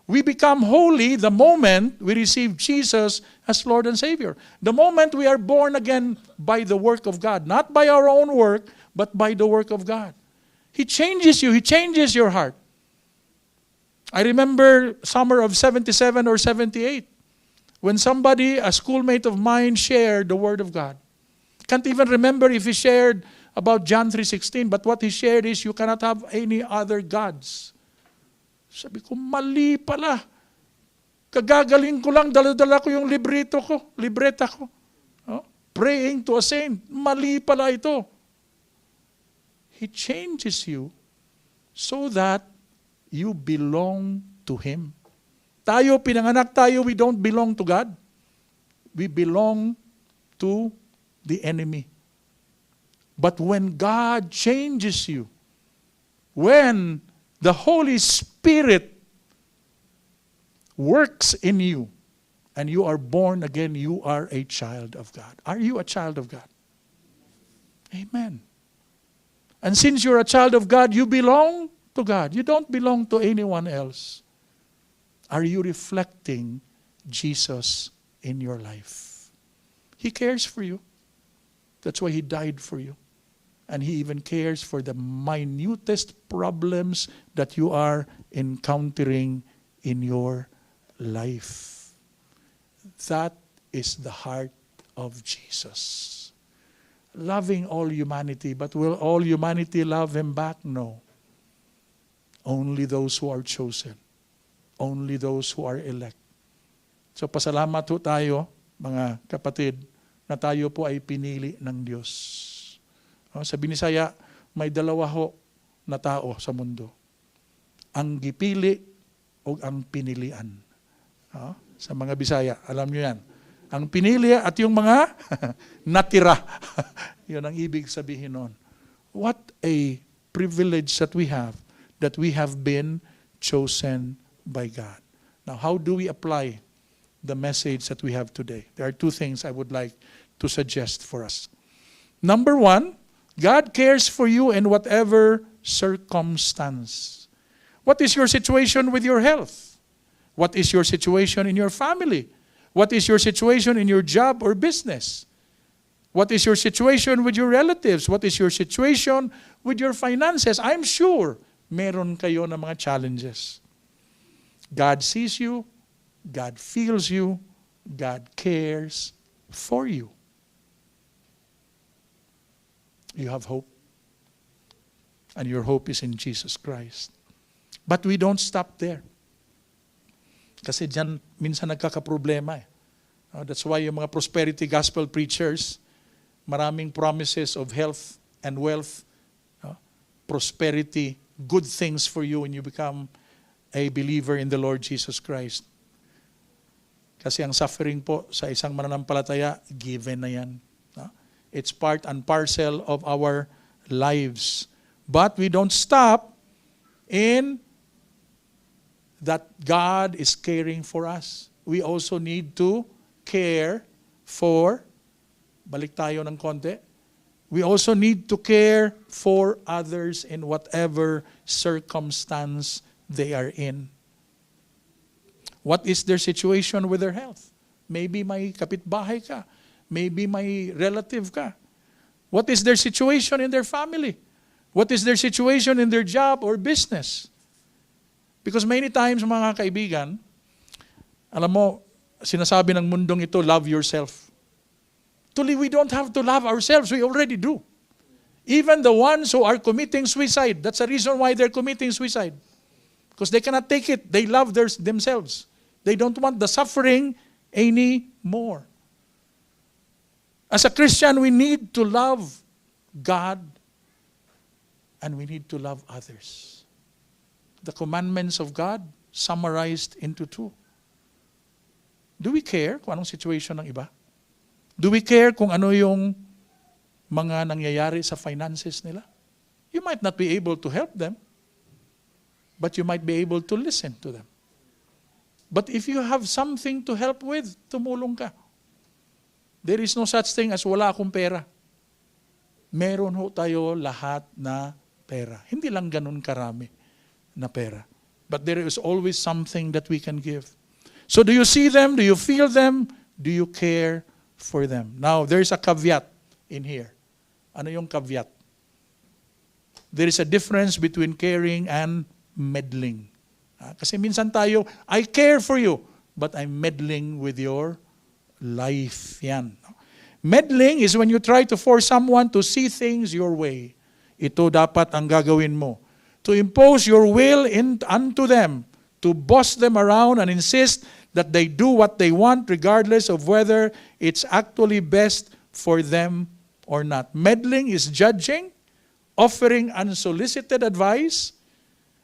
We become holy the moment we receive Jesus as Lord and Savior. The moment we are born again by the work of God. Not by our own work, but by the work of God. He changes you. He changes your heart. I remember summer of 77 or 78 when somebody, a schoolmate of mine, shared the Word of God. Can't even remember if he shared about John 3:16, but what he shared is you cannot have any other gods. Sabi ko, mali pala. Kagagaling ko lang, dala-dala ko yung libreta ko. Praying to a saint. Mali pala ito. He changes you so that you belong to Him. Tayo, pinanganak tayo, we don't belong to God. We belong to the enemy. But when God changes you, when the Holy Spirit works in you, and you are born again, you are a child of God. Are you a child of God? Amen. And since you're a child of God, you belong to God. You don't belong to anyone else. Are you reflecting Jesus in your life? He cares for you. That's why He died for you. And He even cares for the minutest problems that you are encountering in your life. That is the heart of Jesus. Loving all humanity, but will all humanity love Him back? No. Only those who are chosen. Only those who are elect. So pasalamat ho tayo, mga kapatid, na tayo po ay pinili ng Diyos. Sa Binisaya, may dalawa ho na tao sa mundo. Ang gipili o ang pinilian. Sa mga Bisaya, alam nyo yan. Ang pinili at yung mga natira. Yun ang ibig sabihin nun. What a privilege that we have been chosen by God. Now, how do we apply the message that we have today? There are two things I would like to suggest for us. Number one, God cares for you in whatever circumstance. What is your situation with your health? What is your situation in your family? What is your situation in your job or business? What is your situation with your relatives? What is your situation with your finances? I'm sure meron kayo na mga challenges. God sees you, God feels you, God cares for you. You have hope. And your hope is in Jesus Christ. But we don't stop there. Kasi dyan, minsan nagkakaproblema. That's why yung mga prosperity gospel preachers, maraming promises of health and wealth, prosperity, good things for you when you become a believer in the Lord Jesus Christ. Kasi ang suffering po sa isang mananampalataya, given na yan. It's part and parcel of our lives. But we don't stop in that God is caring for us. We also need to care for, balik tayo ng konti, we also need to care for others in whatever circumstance they are in. What is their situation with their health? Maybe may kapitbahay ka. Maybe may relative ka. What is their situation in their family? What is their situation in their job or business? Because many times, mga kaibigan, alam mo, sinasabi ng mundong ito, love yourself. Actually, we don't have to love ourselves. We already do. Even the ones who are committing suicide, that's the reason why they're committing suicide. Because they cannot take it. They love themselves. They don't want the suffering anymore. As a Christian, we need to love God and we need to love others. The commandments of God summarized into 2. Do we care kung anong situation ng iba? Do we care kung ano yung mga nangyayari sa finances nila? You might not be able to help them, but you might be able to listen to them. But if you have something to help with, tumulong ka. There is no such thing as wala akong pera. Meron ho tayo lahat na pera. Hindi lang ganun karami na pera. But there is always something that we can give. So do you see them? Do you feel them? Do you care for them? Now, there's a caveat in here. Ano yung caveat? There is a difference between caring and meddling. Kasi minsan tayo, I care for you, but I'm meddling with your life. Yan. Meddling is when you try to force someone to see things your way. Ito dapat ang gagawin mo. To impose your will unto them, to boss them around and insist that they do what they want regardless of whether it's actually best for them or not. Meddling is judging, offering unsolicited advice,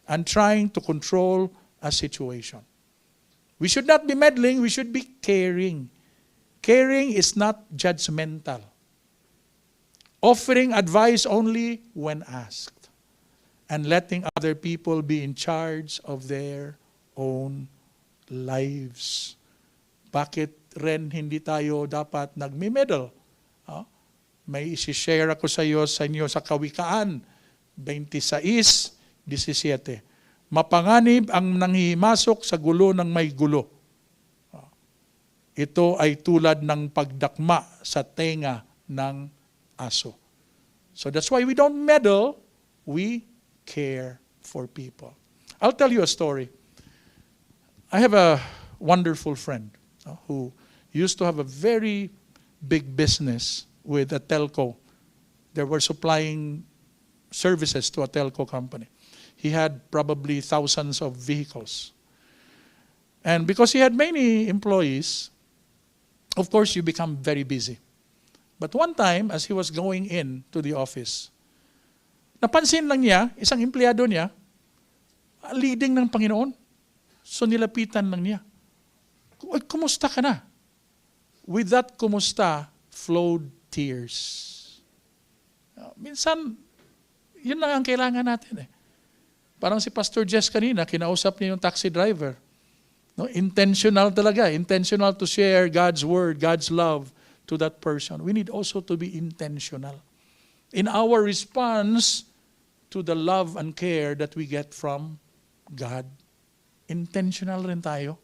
and trying to control a situation. We should not be meddling, we should be caring. Caring is not judgmental. Offering advice only when asked. And letting other people be in charge of their own lives. Bakit rin hindi tayo dapat nagmi-meddle? May isi-share ako sa inyo sa Kawikaan 26:17. Mapanganib ang nanghihimasok sa gulo ng may gulo. Ito ay tulad ng pagdakma sa tenga ng aso. So that's why we don't meddle, we care for people. I'll tell you a story. I have a wonderful friend who used to have a very big business with a telco. They were supplying services to a telco company. He had probably thousands of vehicles. And because he had many employees, of course, you become very busy. But one time, as he was going in to the office, napansin lang niya, isang empleyado niya, leading ng Panginoon. So nilapitan lang niya. Kumusta ka na? With that kumusta flowed tears. Minsan, yun lang ang kailangan natin eh. Parang si Pastor Jess kanina, kinausap niya yung taxi driver. No, intentional talaga. Intentional to share God's word, God's love to that person. We need also to be intentional in our response to the love and care that we get from God. Intentional rin tayo.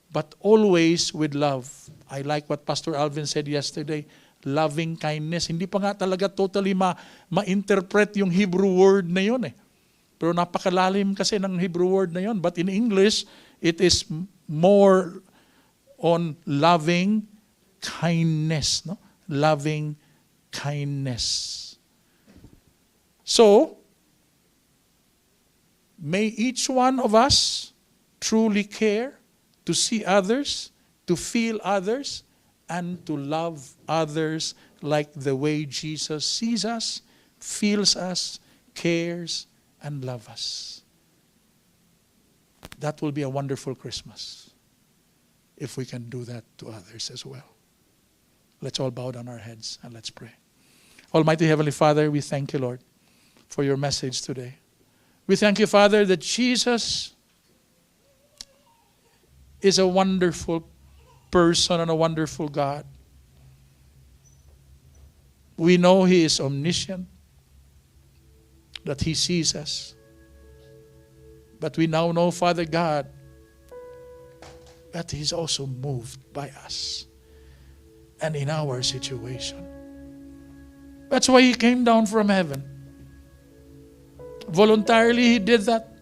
But always with love. I like what Pastor Alvin said yesterday, loving kindness. Hindi pa nga talaga totally ma-interpret yung Hebrew word na yun eh. Pero napakalalim kasi ng Hebrew word na yun. But in English, it is more on loving kindness. No? Loving kindness. So, may each one of us truly care to see others, to feel others, and to love others like the way Jesus sees us, feels us, cares, and loves us. That will be a wonderful Christmas if we can do that to others as well. Let's all bow down our heads and let's pray. Almighty Heavenly Father, we thank you, Lord, for your message today. We thank you, Father, that Jesus is a wonderful person and a wonderful God. We know He is omniscient, that He sees us. But we now know, Father God, that He's also moved by us and in our situation. That's why He came down from heaven. Voluntarily He did that.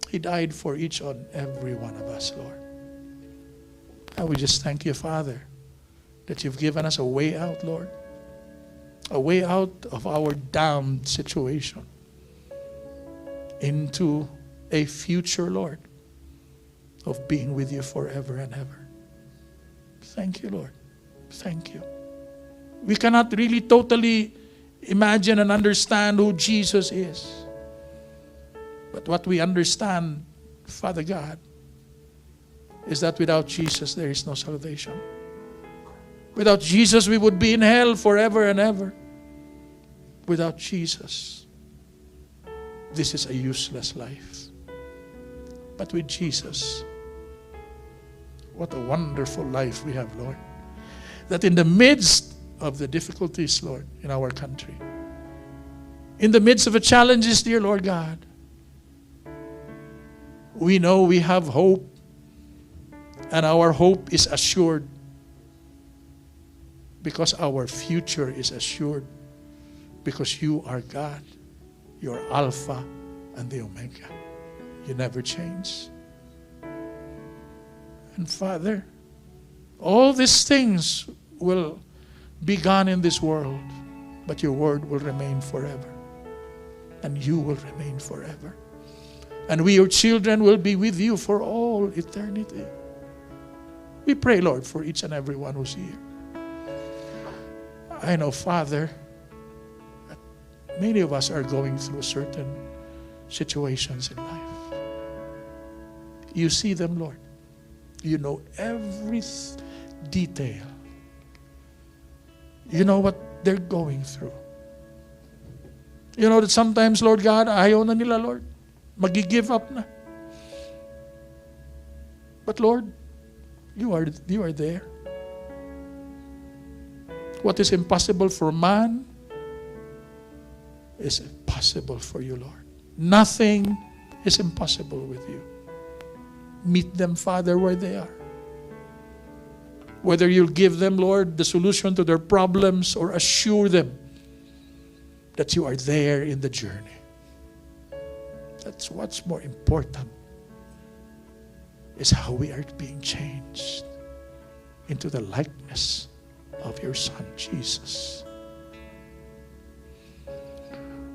He died for each and every one of us, Lord. And we just thank you, Father, that you've given us a way out, Lord. A way out of our damned situation into a future, Lord, of being with you forever and ever. Thank you, Lord. Thank you. We cannot really totally imagine and understand who Jesus is. But what we understand, Father God, is that without Jesus there is no salvation. Without Jesus we would be in hell forever and ever. Without Jesus, this is a useless life. But with Jesus, what a wonderful life we have, Lord. That in the midst of the difficulties, Lord, in our country, in the midst of the challenges, dear Lord God, we know we have hope, and our hope is assured because our future is assured, because you are God. You're Alpha and the Omega. You never change. And Father, all these things will be gone in this world, but your word will remain forever. And you will remain forever. And we, your children, will be with you for all eternity. We pray, Lord, for each and every one who's here. I know, Father, that many of us are going through certain situations in life. You see them, Lord. You know every detail. You know what they're going through. You know that sometimes, Lord God, ayaw na nila, Lord. Magi-give up na. But Lord, you are there. What is impossible for man is possible for you, Lord. Nothing is impossible with you. Meet them, Father, where they are. Whether you'll give them, Lord, the solution to their problems or assure them that you are there in the journey. That's what's more important, is how we are being changed into the likeness of your Son, Jesus.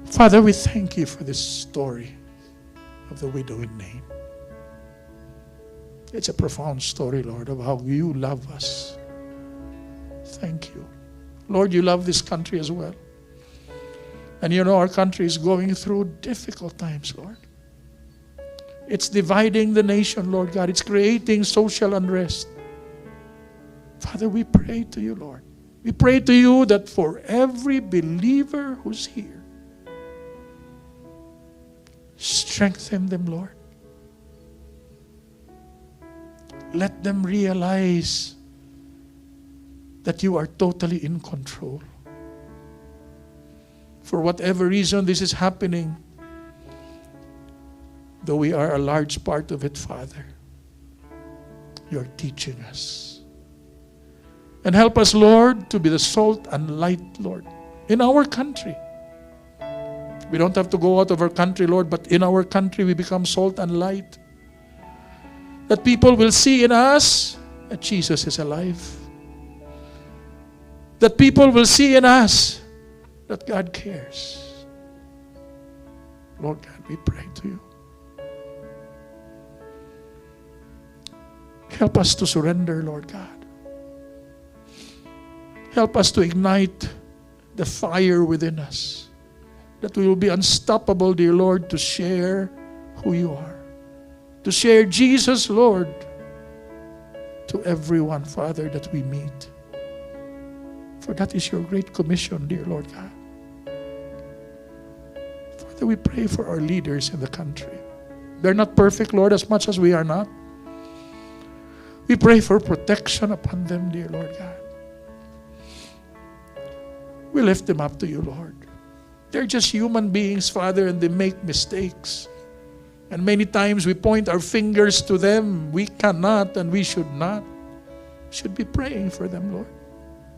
Father, we thank you for this story of the widow in Nain. It's a profound story, Lord, of how you love us. Thank you. Lord, you love this country as well. And you know our country is going through difficult times, Lord. It's dividing the nation, Lord God. It's creating social unrest. Father, we pray to you, Lord. We pray to you that for every believer who's here, strengthen them, Lord. Let them realize that you are totally in control. For whatever reason this is happening, though we are a large part of it, Father, you're teaching us. And help us, Lord, to be the salt and light, Lord, in our country. We don't have to go out of our country, Lord, but in our country we become salt and light. That people will see in us that Jesus is alive. That people will see in us that God cares. Lord God, we pray to you. Help us to surrender, Lord God. Help us to ignite the fire within us, that we will be unstoppable, dear Lord, to share who you are. To share Jesus, Lord, to everyone, Father, that we meet. For that is your great commission, dear Lord God. Father, we pray for our leaders in the country. They're not perfect, Lord, as much as we are not. We pray for protection upon them, dear Lord God. We lift them up to you, Lord. They're just human beings, Father, and they make mistakes. And many times we point our fingers to them. We cannot and we should not. We should be praying for them, Lord.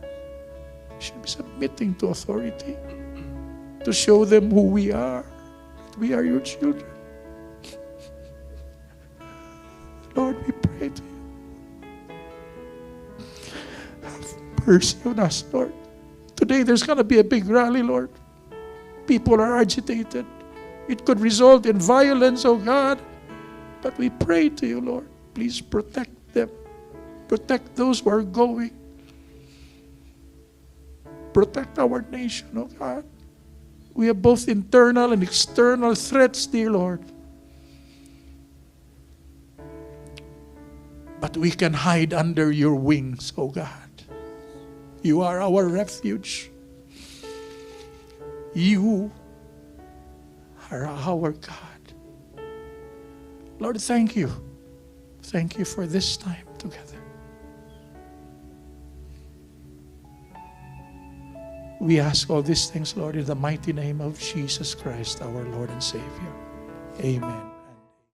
We should be submitting to authority to show them who we are. That we are your children. Lord, we pray to you. Have mercy on us, Lord. Today there's going to be a big rally, Lord. People are agitated. It could result in violence, oh God. But we pray to you, Lord. Please protect them. Protect those who are going. Protect our nation, oh God. We have both internal and external threats, dear Lord. But we can hide under your wings, oh God. You are our refuge. You are our God. Lord, thank you. Thank you for this time together. We ask all these things, Lord, in the mighty name of Jesus Christ, our Lord and Savior. Amen.